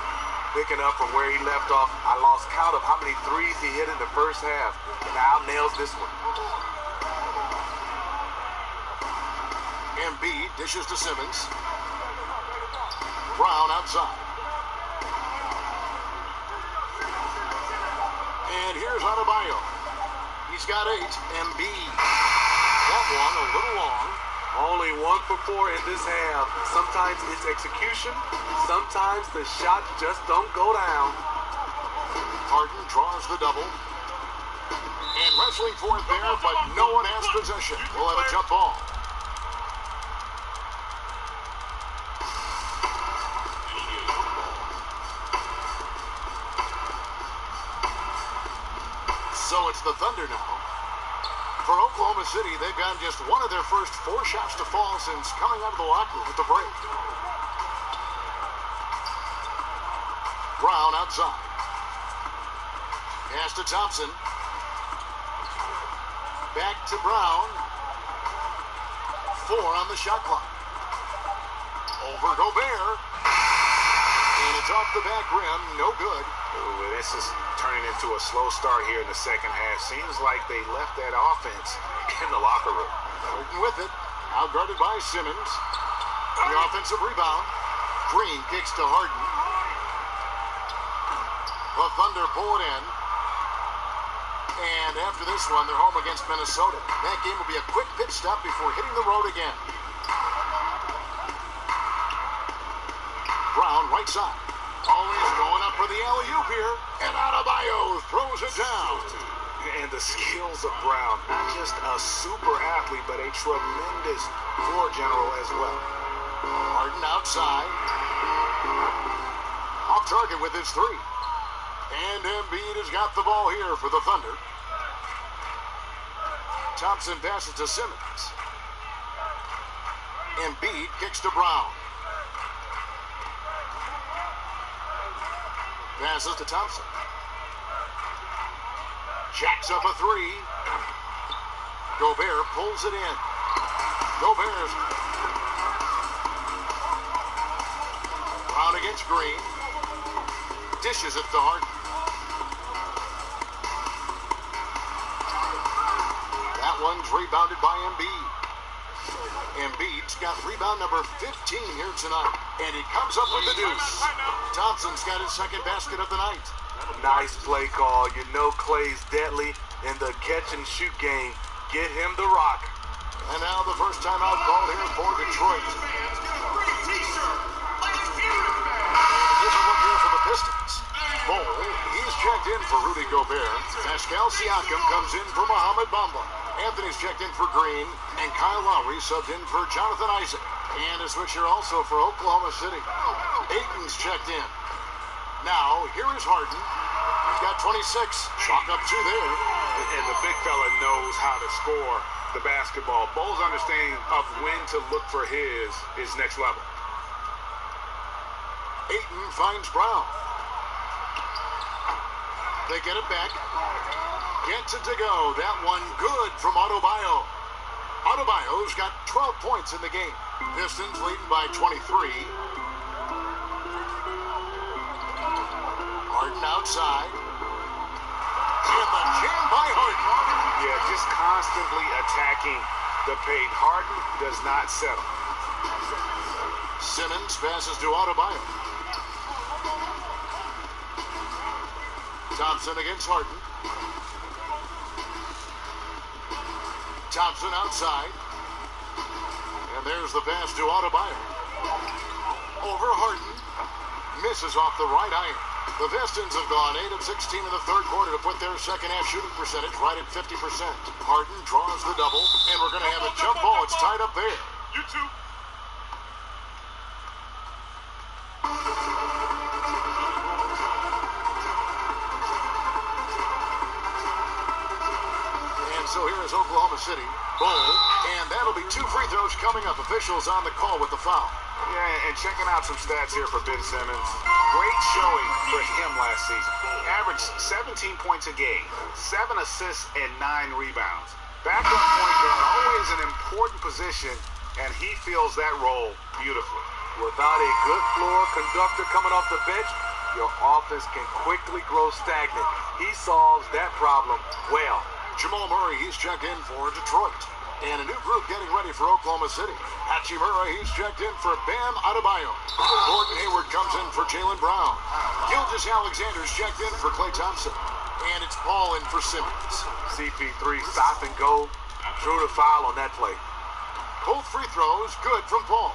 Picking up from where he left off. I lost count of how many threes he hit in the first half. Now nails this one. Embiid dishes to Simmons. Brown outside. And here's Adebayo. He's got 8. Embiid. That one a little long. Only 1 for 4 in this half. Sometimes it's execution. Sometimes the shots just don't go down. Harden draws the double. And wrestling for it there, but no one has possession. We'll have a jump ball. So it's the Thunder now. For Oklahoma City, they've gotten just one of their first 4 shots to fall since coming out of the locker room at the break. Brown outside. Pass to Thompson. Back to Brown. 4 on the shot clock. Over Gobert. And it's off the back rim. No good. Ooh, this is turning into a slow start here in the second half. Seems like they left that offense in the locker room. Harden with it. Outguarded by Simmons. The offensive rebound. Green kicks to Harden. The Thunder pull it in. And after this one, they're home against Minnesota. That game will be a quick pit stop before hitting the road again. Brown, right side. Always going up for the alley-oop here. And Adebayo throws it down. And the skills of Brown, not just a super athlete, but a tremendous floor general as well. Harden outside. Off target with his three. And Embiid has got the ball here for the Thunder. Thompson passes to Simmons. Embiid kicks to Brown. Passes to Thompson. Jacks up a three. Gobert pulls it in. Gobert's. Brown against Green. Dishes it to Harden. That one's rebounded by Embiid. Embiid's got rebound number 15 here tonight. And he comes up with the deuce. Thompson's got his second basket of the night. Nice play call. You know Clay's deadly in the catch-and-shoot game. Get him the rock. And now the first time out called here for Detroit. And a different look here for the Pistons. Bol, he's checked in for Rudy Gobert. Pascal Siakam comes in for Mohamed Bamba. Anthony's checked in for Green. And Kyle Lowry subbed in for Jonathan Isaac. And a switch here also for Oklahoma City. Ayton's checked in. Now, here is Harden. He's got 26. Chalk up two there. And the big fella knows how to score the basketball. Bol's understanding of when to look for his is next level. Ayton finds Brown. They get it back. Gets it to go. That one good from Adebayo. Adebayo's got 12 points in the game. Pistons leading by 23. Harden outside. And the jam by Harden. Yeah, just constantly attacking the paint. Harden does not settle. Simmons passes to Adebayo. Thompson against Harden. Thompson outside. And there's the pass to Adebayo. Over Harden. Misses off the right iron. The Pistons have gone 8 of 16 in the third quarter to put their second half shooting percentage right at 50%. Harden draws the double, and we're going to have a jump ball. It's tied up there. You two. And so here is Oklahoma City. Bol, and that'll be 2 free throws coming up. Officials on the call with the foul. Yeah, and checking out some stats here for Ben Simmons. Great showing for him last season. Averaged 17 points a game, 7 assists, and 9 rebounds. Backup point guard, always an important position, and he fills that role beautifully. Without a good floor conductor coming off the bench, your offense can quickly grow stagnant. He solves that problem well. Jamal Murray, he's checked in for Detroit. And a new group getting ready for Oklahoma City. Hachimura, he's checked in for Bam Adebayo. Gordon Hayward comes in for Jaylen Brown. Gilgeous Alexander's checked in for Klay Thompson. And it's Paul in for Simmons. CP3 stop and go. Drew the foul on that play. Both free throws good from Paul.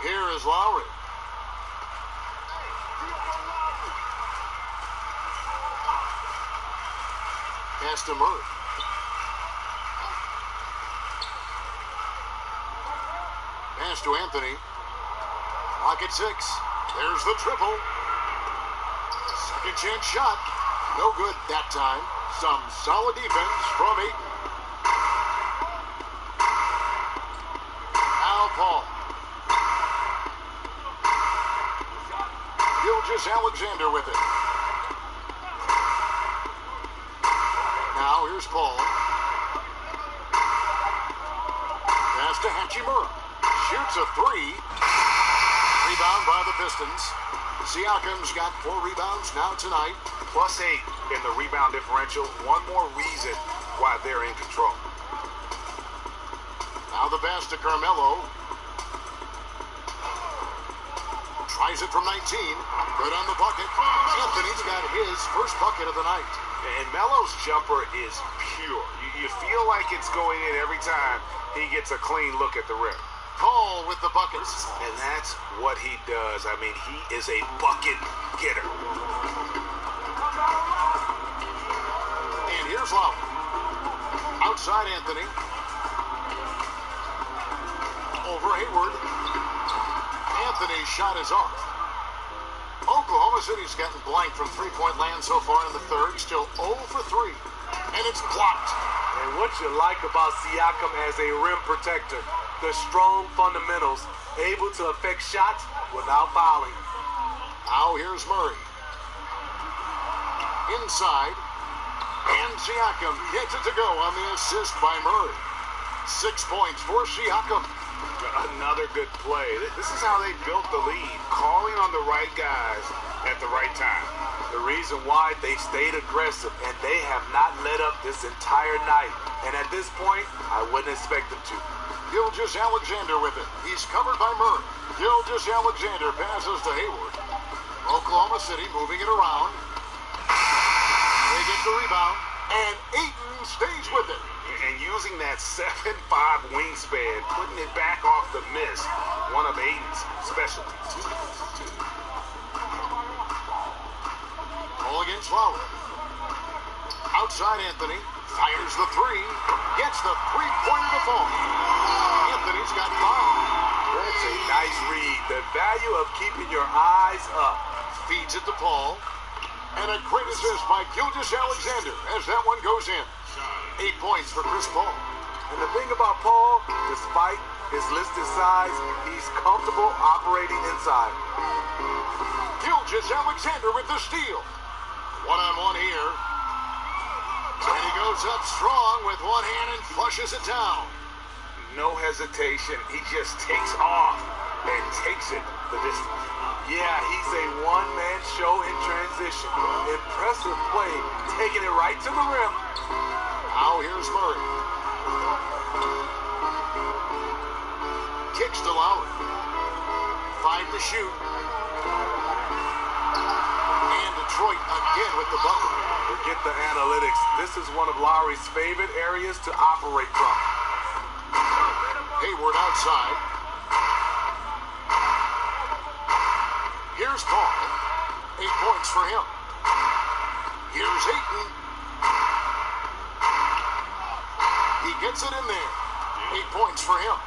Here is Lowry. Pass to Murray. Pass to Anthony. Clock at 6. There's the triple. Second chance shot. No good that time. Some solid defense from Ayton. Now Paul. Gilgeous Alexander with it. Now here's Paul. Pass to Hachimura. Shoots a 3. Rebound by the Pistons. Siakam's got 4 rebounds now tonight. +8 in the rebound differential. One more reason why they're in control. Now the pass to Carmelo. Tries it from 19. Good on the bucket. Anthony's got his first bucket of the night. And Melo's jumper is pure. You feel like it's going in every time he gets a clean look at the rim. Paul with the buckets. And that's what he does. I mean, he is a bucket getter. And here's Lowry. Outside Anthony. Over Hayward. Anthony's shot is off. Oklahoma City's gotten blanked from three-point land so far in the third. Still 0 for 3. And it's blocked. And what you like about Siakam as a rim protector, the strong fundamentals, able to affect shots without fouling. Now here's Murray. Inside. And Siakam gets it to go on the assist by Murray. 6 points for Siakam. Another good play. This is how they built the lead, calling on the right guys at the right time. The reason why they stayed aggressive, and they have not let up this entire night. And at this point, I wouldn't expect them to. Gilgeous-Alexander with it. He's covered by Murray. Gilgeous-Alexander passes to Hayward. Oklahoma City moving it around. They get the rebound, and Ayton stays with it. And using that 7'5" wingspan, putting it back off the miss, one of Ayton's specialties. Ball against Lowry. Outside Anthony, fires the 3, gets the three-pointer to fall. Anthony's got 5. That's a nice read. The value of keeping your eyes up. Feeds it to Paul. And a great assist by Gilgeous-Alexander as that one goes in. 8 points for Chris Paul. And the thing about Paul, despite his listed size, he's comfortable operating inside. Gilgeous-Alexander with the steal. One-on-one here. And he goes up strong with one hand and flushes it down. No hesitation. He just takes off and takes it the distance. Yeah, he's a one-man show in transition. Impressive play, taking it right to the rim. Now here's Murray. Kicks to Lowry. 5 to shoot. And Detroit again with the bucket. Forget the analytics. This is one of Lowry's favorite areas to operate from. Hayward outside. Here's Paul. 8 points for him. Here's Ayton. He gets it in there. 8 points for him.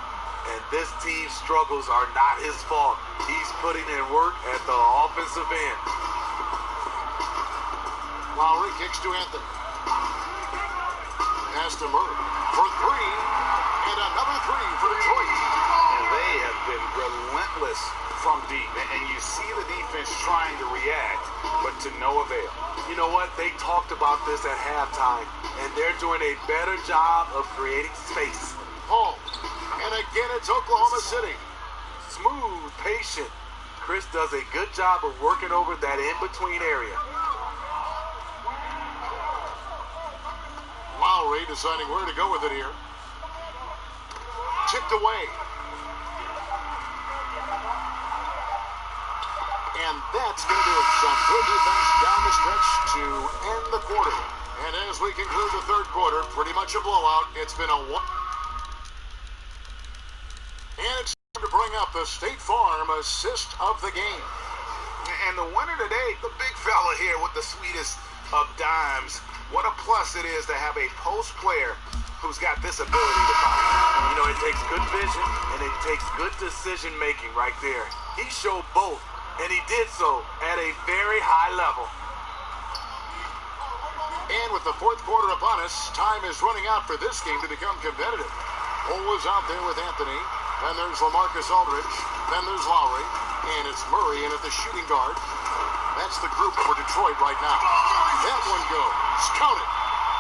And this team's struggles are not his fault. He's putting in work at the offensive end. Lowry kicks to Anthony. Pass to Murray for 3. And another 3 for Detroit. And they have been relentless from deep. And you see the defense trying to react, but to no avail. You know what? They talked about this at halftime, and they're doing a better job of creating space. Paul. And again, it's Oklahoma City. Smooth, patient. Chris does a good job of working over that in-between area. Lowry deciding where to go with it here. Tipped away. And that's going to do it. Some good defense down the stretch to end the quarter. And as we conclude the third quarter, pretty much a blowout. It's been a one. And it's time to bring up the State Farm assist of the game. And the winner today, the big fella here with the sweetest of dimes. What a plus it is to have a post player who's got this ability to find. You know, it takes good vision and it takes good decision making right there. He showed both, and he did so at a very high level. And with the fourth quarter upon us, time is running out for this game to become competitive. Cole is out there with Anthony. Then there's LaMarcus Aldridge. Then there's Lowry. And it's Murray in at the shooting guard. That's the group for Detroit right now. That one goes. Count it.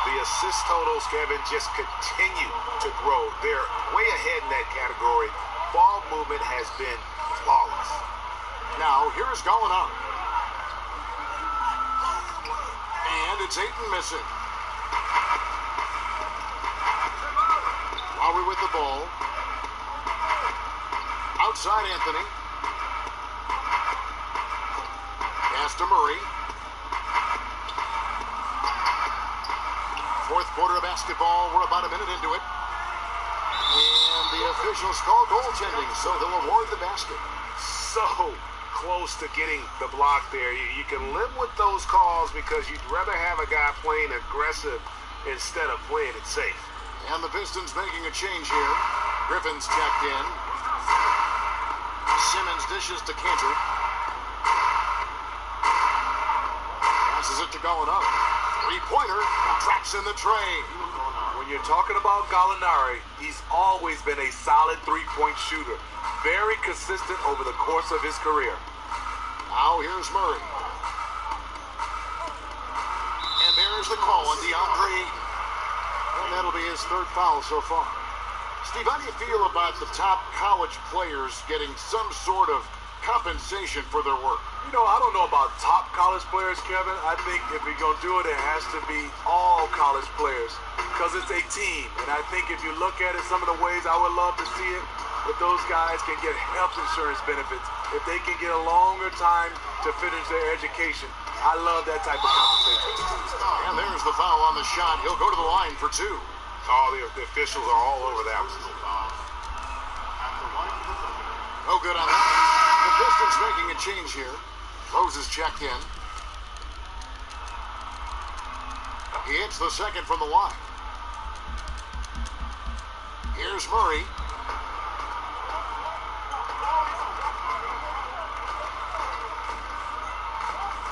The assist totals, Kevin, just continue to grow. They're way ahead in that category. Ball movement has been flawless. Now, here's going on. And it's Ayton missing. Lowry with the ball. Outside Anthony. Pass to Murray. Fourth quarter of basketball. We're about a minute into it. And the officials call goaltending, so they'll award the basket. So close to getting the block there. You can live with those calls because you'd rather have a guy playing aggressive instead of playing it safe. And the Pistons making a change here. Griffin's checked in. Simmons dishes to Cantor. Passes it to Gallinari. Three-pointer. Traps in the tray. When you're talking about Gallinari, he's always been a solid three-point shooter. Very consistent over the course of his career. Now here's Murray. And there's the call on DeAndre Ayton. And that'll be his third foul so far. Steve, how do you feel about the top college players getting some sort of compensation for their work? You know, I don't know about top college players, Kevin. I think if we're going to do it, it has to be all college players because it's a team. And I think if you look at it, some of the ways I would love to see it, if those guys can get health insurance benefits, if they can get a longer time to finish their education. I love that type of compensation. And there's the foul on the shot. He'll go to the line for two. Oh, the officials are all over that one. No good on that. The Pistons making a change here. Rose is checked in. He hits the second from the line. Here's Murray.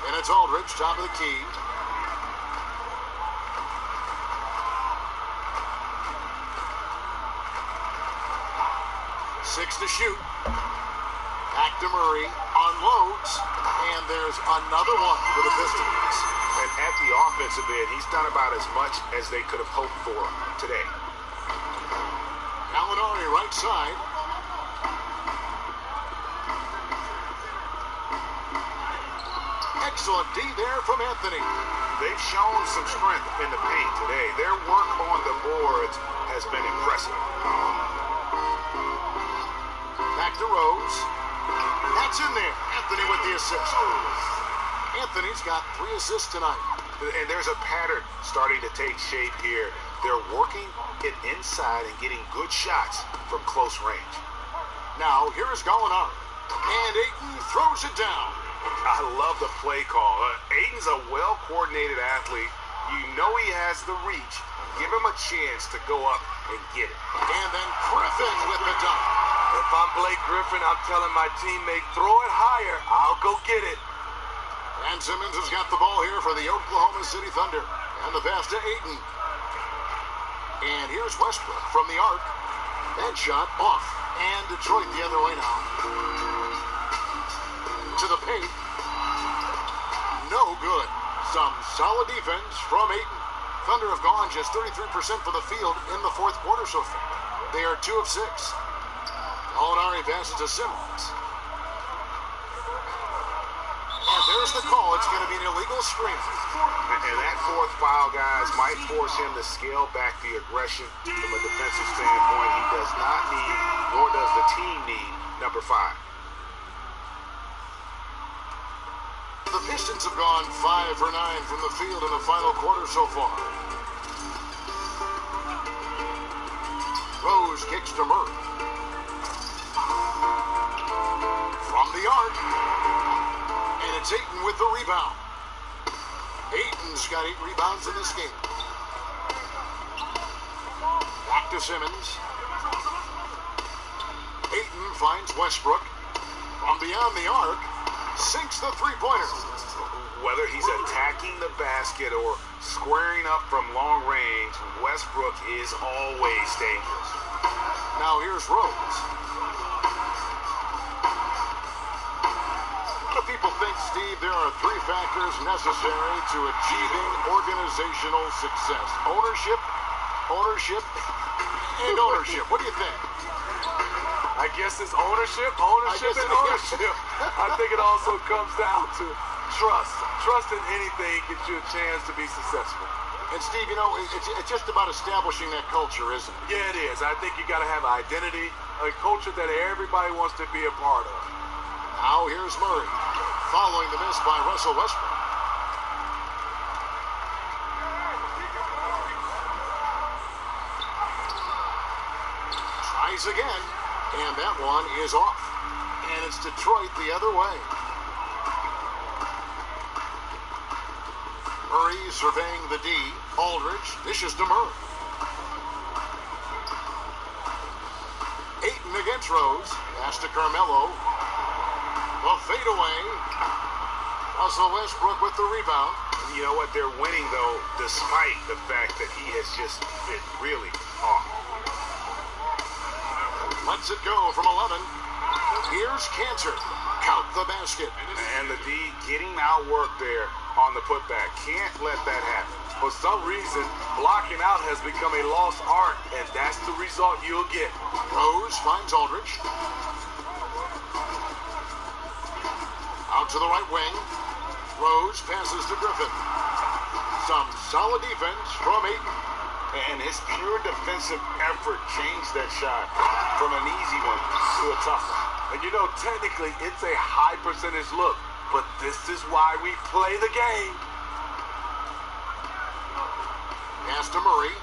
And it's Aldridge, top of the key. Six to shoot. Back to Murray. Unloads. And there's another one for the Pistons. And at the offensive end, he's done about as much as they could have hoped for today. Gallinari right side. Excellent D there from Anthony. They've shown some strength in the paint today. Their work on the boards has been impressive. Back to Rose. That's in there. Anthony with the assist. Anthony's got 3 assists tonight. And there's a pattern starting to take shape here. They're working it inside and getting good shots from close range. Now, here is Gallinari. And Ayton throws it down. I love the play call. Ayton's a well-coordinated athlete. You know he has the reach. Give him a chance to go up and get it. And then Griffin with the dunk. If I'm Blake Griffin, I'm telling my teammate, throw it higher. I'll go get it. And Simmons has got the ball here for the Oklahoma City Thunder. And the pass to Ayton. And here's Westbrook from the arc. That shot off. And Detroit the other way now. To the paint. No good. Some solid defense from Ayton. Thunder have gone just 33% for the field in the fourth quarter so far. They are 2 of 6. Gallinari passes to Simmons. And there's the call. It's going to be an illegal screen. And that fourth foul, guys, might force him to scale back the aggression from a defensive standpoint. He does not need, nor does the team need, number 5. The Pistons have gone 5 for 9 from the field in the final quarter so far. Rose kicks to Murray. From the arc. And it's Ayton with the rebound. Ayton's got 8 rebounds in this game. Back to Simmons. Ayton finds Westbrook. From beyond the arc. Sinks the three-pointer. Whether he's attacking the basket or squaring up from long range, Westbrook is always dangerous. Now here's Rose. A lot of people think, Steve, there are 3 factors necessary to achieving organizational success. Ownership, and ownership. What do you think? I guess it's ownership, and ownership. I think it also comes down to trust. Trust in anything gets you a chance to be successful. And Steve, you know, it's just about establishing that culture, isn't it? Yeah, it is. I think you got to have an identity, a culture that everybody wants to be a part of. Now here's Murray, following the miss by Russell Westbrook. Tries again, and that one is off. And it's Detroit the other way. Murray surveying the D. Aldridge dishes to Murray. Ayton against Rose. Pass to Carmelo. The fadeaway. Russell Westbrook with the rebound. You know what? They're winning, though, despite the fact that he has just been really off. Lets it go from 11. Here's Cantor. Count the basket. And the D getting outworked there on the putback. Can't let that happen. For some reason, blocking out has become a lost art, and that's the result you'll get. Rose finds Aldridge. Out to the right wing. Rose passes to Griffin. Some solid defense from Ayton. And his pure defensive effort changed that shot from an easy one to a tough one. And you know, technically, it's a high percentage look, but this is why we play the game. Pass to Murray.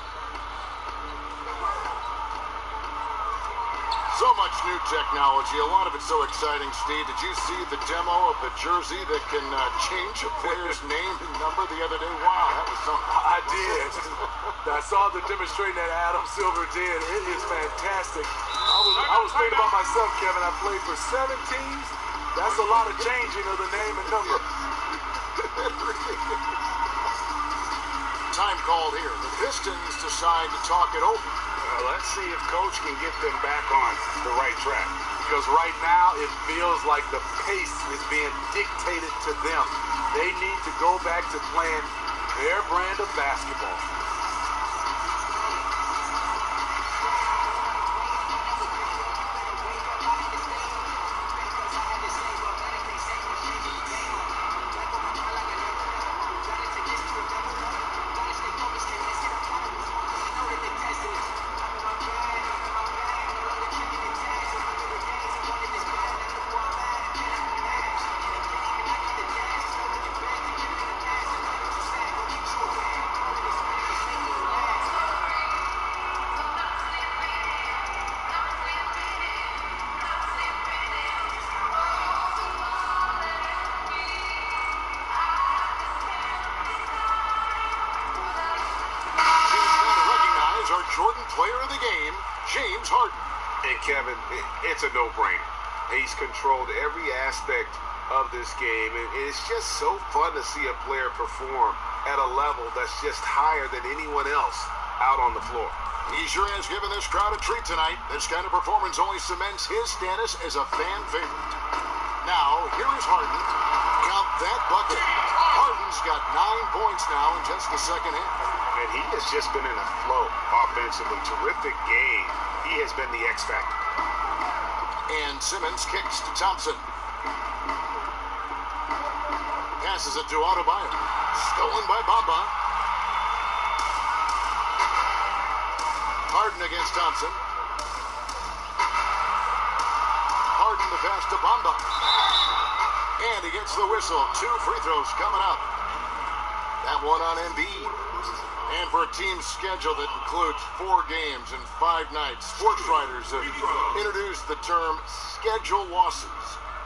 So much new technology. A lot of it so exciting, Steve. Did you see the demo of the jersey that can change a player's name and number the other day? Wow, that was something. I did. I saw the demonstration that Adam Silver did. It is fantastic. I was thinking about myself, Kevin. I played for 7 teams. That's a lot of changing of the name and number. Time called here. The Pistons decide to talk it over. Let's see if Coach can get them back on the right track. Because right now it feels like the pace is being dictated to them. They need to go back to playing their brand of basketball. Jordan player of the game, James Harden. And Kevin, it's a no-brainer. He's controlled every aspect of this game, and it's just so fun to see a player perform at a level that's just higher than anyone else out on the floor. He sure has given this crowd a treat tonight. This kind of performance only cements his status as a fan favorite. Now, here is Harden. Count that bucket. Harden's got 9 points now in just the second half. And he has just been in a flow offensively. Terrific game. He has been the X factor. And Simmons kicks to Thompson. Passes it to Adebayo. Stolen by Bamba. Harden against Thompson. Harden the pass to Bamba. And he gets the whistle. 2 free throws coming up. That one on Embiid. And for a team schedule that includes 4 games and 5 nights, sports writers have introduced the term schedule losses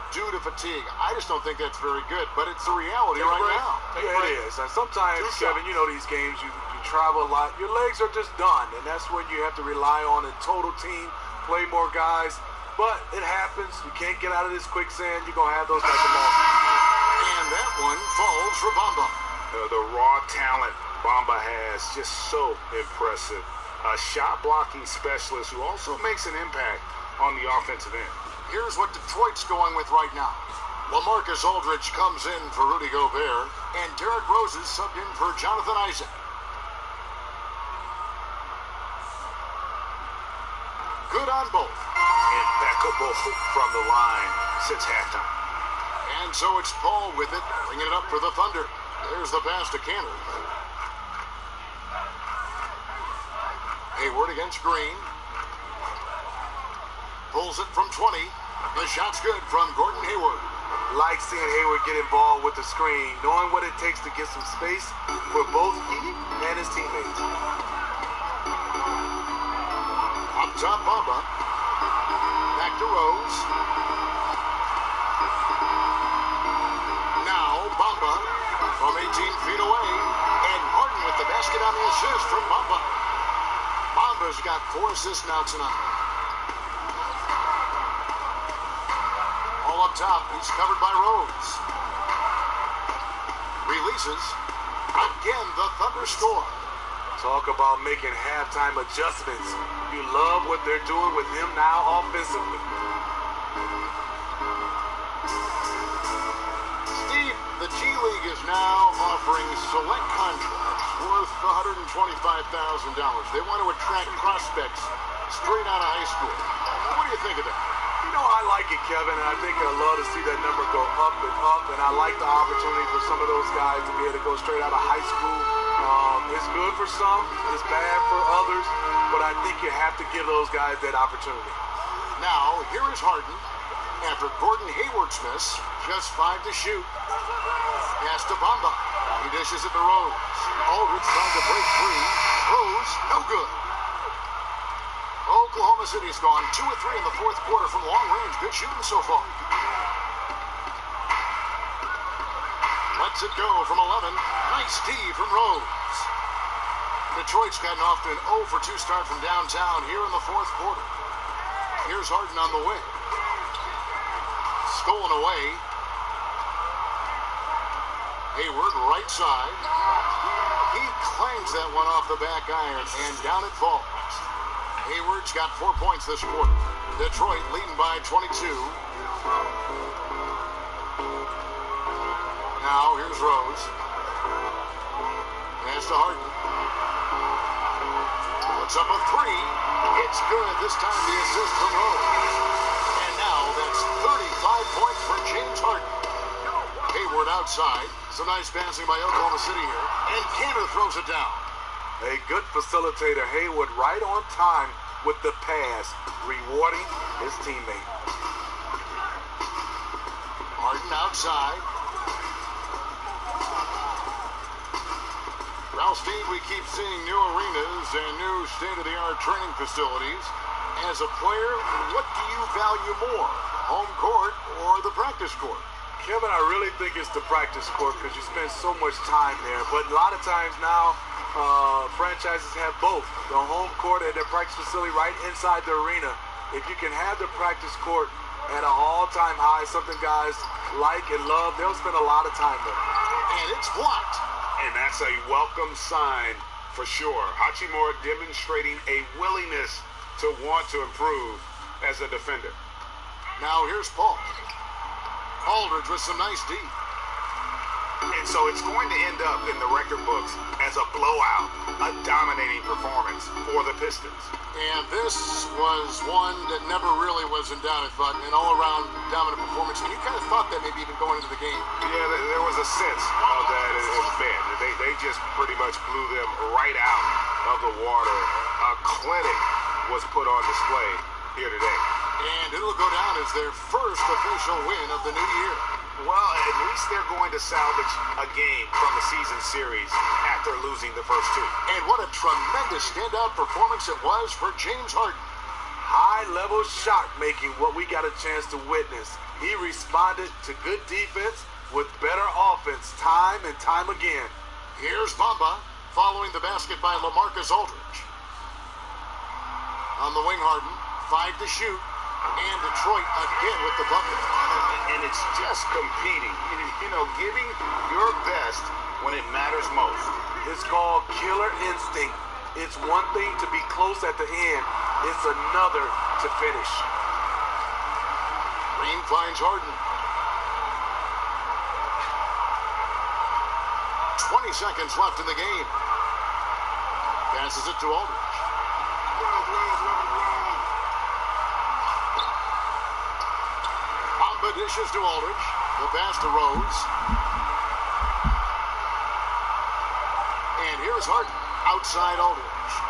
due to fatigue. I just don't think that's very good, but it's the reality right now. Yeah, it is. And sometimes, Kevin, you know these games, you travel a lot. Your legs are just done, and that's when you have to rely on a total team, play more guys. But it happens. You can't get out of this quicksand. You're going to have those type of losses. And that one falls for Bamba. The raw talent Bamba has, just so impressive. A shot blocking specialist who also makes an impact on the offensive end. Here's what Detroit's going with right now. LaMarcus Aldridge comes in for Rudy Gobert, and Derrick Rose is subbed in for Jonathan Isaac. Good on both. Impeccable from the line since halftime. And so it's Paul with it, bringing it up for the Thunder. There's the pass to Canner. Hayward against Green. Pulls it from 20. The shot's good from Gordon Hayward. Like seeing Hayward get involved with the screen, knowing what it takes to get some space for both he and his teammates. Up top, Bamba. Back to Rose. Now, Bamba from 18 feet away. And Harden with the basket on the assist from Bamba. Bamba's got 4 assists now tonight. All up top, he's covered by Rose. Releases. Again, the Thunder score. Talk about making halftime adjustments. You love what they're doing with him now offensively. Steve, the G League is now offering select contracts worth $125,000. They want to attract prospects straight out of high school. What do you think of that? You know, I like it, Kevin, and I think I'd love to see that number go up and up, and I like the opportunity for some of those guys to be able to go straight out of high school. It's good for some, it's bad for others, but I think you have to give those guys that opportunity. Now, here is Harden. After Gordon Hayward's miss, just 5 to shoot. Pass to Bamba. He dishes it to Rose. Aldridge trying to break free. Rose, no good. Oklahoma City's gone 2 of 3 in the fourth quarter from long range. Good shooting so far. Lets it go from 11. Nice D from Rose. Detroit's gotten off to an 0 for 2 start from downtown here in the fourth quarter. Here's Harden on the wing. Stolen away. Hayward, right side. He claims that one off the back iron, and down it falls. Hayward's got 4 points this quarter. Detroit leading by 22. Now, here's Rose. Pass to Harden. Puts up a 3. It's good. This time the assist from Rose. And now that's 35 points for James Harden. Hayward outside. Some nice passing by Oklahoma City here. And Canner throws it down. A good facilitator, Hayward, right on time with the pass, rewarding his teammate. Harden outside. Ralph, Steve, we keep seeing new arenas and new state-of-the-art training facilities. As a player, what do you value more, home court or the practice court? Kevin, I really think it's the practice court because you spend so much time there. But a lot of times now, franchises have both. The home court and their practice facility right inside the arena. If you can have the practice court at an all-time high, something guys like and love, they'll spend a lot of time there. And it's blocked. And that's a welcome sign for sure. Hachimura demonstrating a willingness to want to improve as a defender. Now here's Paul. Aldridge with some nice D. And so it's going to end up in the record books as a blowout, a dominating performance for the Pistons. And this was one that never really was in doubt, I thought, an all-around dominant performance. And you kind of thought that maybe even going into the game. Yeah, there was a sense of that in Bend. They just pretty much blew them right out of the water. A clinic was put on display here today. And it'll go down as their first official win of the new year. Well, at least they're going to salvage a game from the season series after losing the first 2. And what a tremendous standout performance it was for James Harden. High-level shot making, what we got a chance to witness. He responded to good defense with better offense time and time again. Here's Bamba following the basket by LaMarcus Aldridge. On the wing, Harden, 5 to shoot. And Detroit again with the bucket. And it's just competing, giving your best when it matters most. It's called killer instinct. It's one thing to be close at the end. It's another to finish. Green finds Harden. 20 seconds left in the game. Passes it to Aldridge. Bamba dishes to Aldridge. The pass to Rose. And here's Harden outside Aldridge.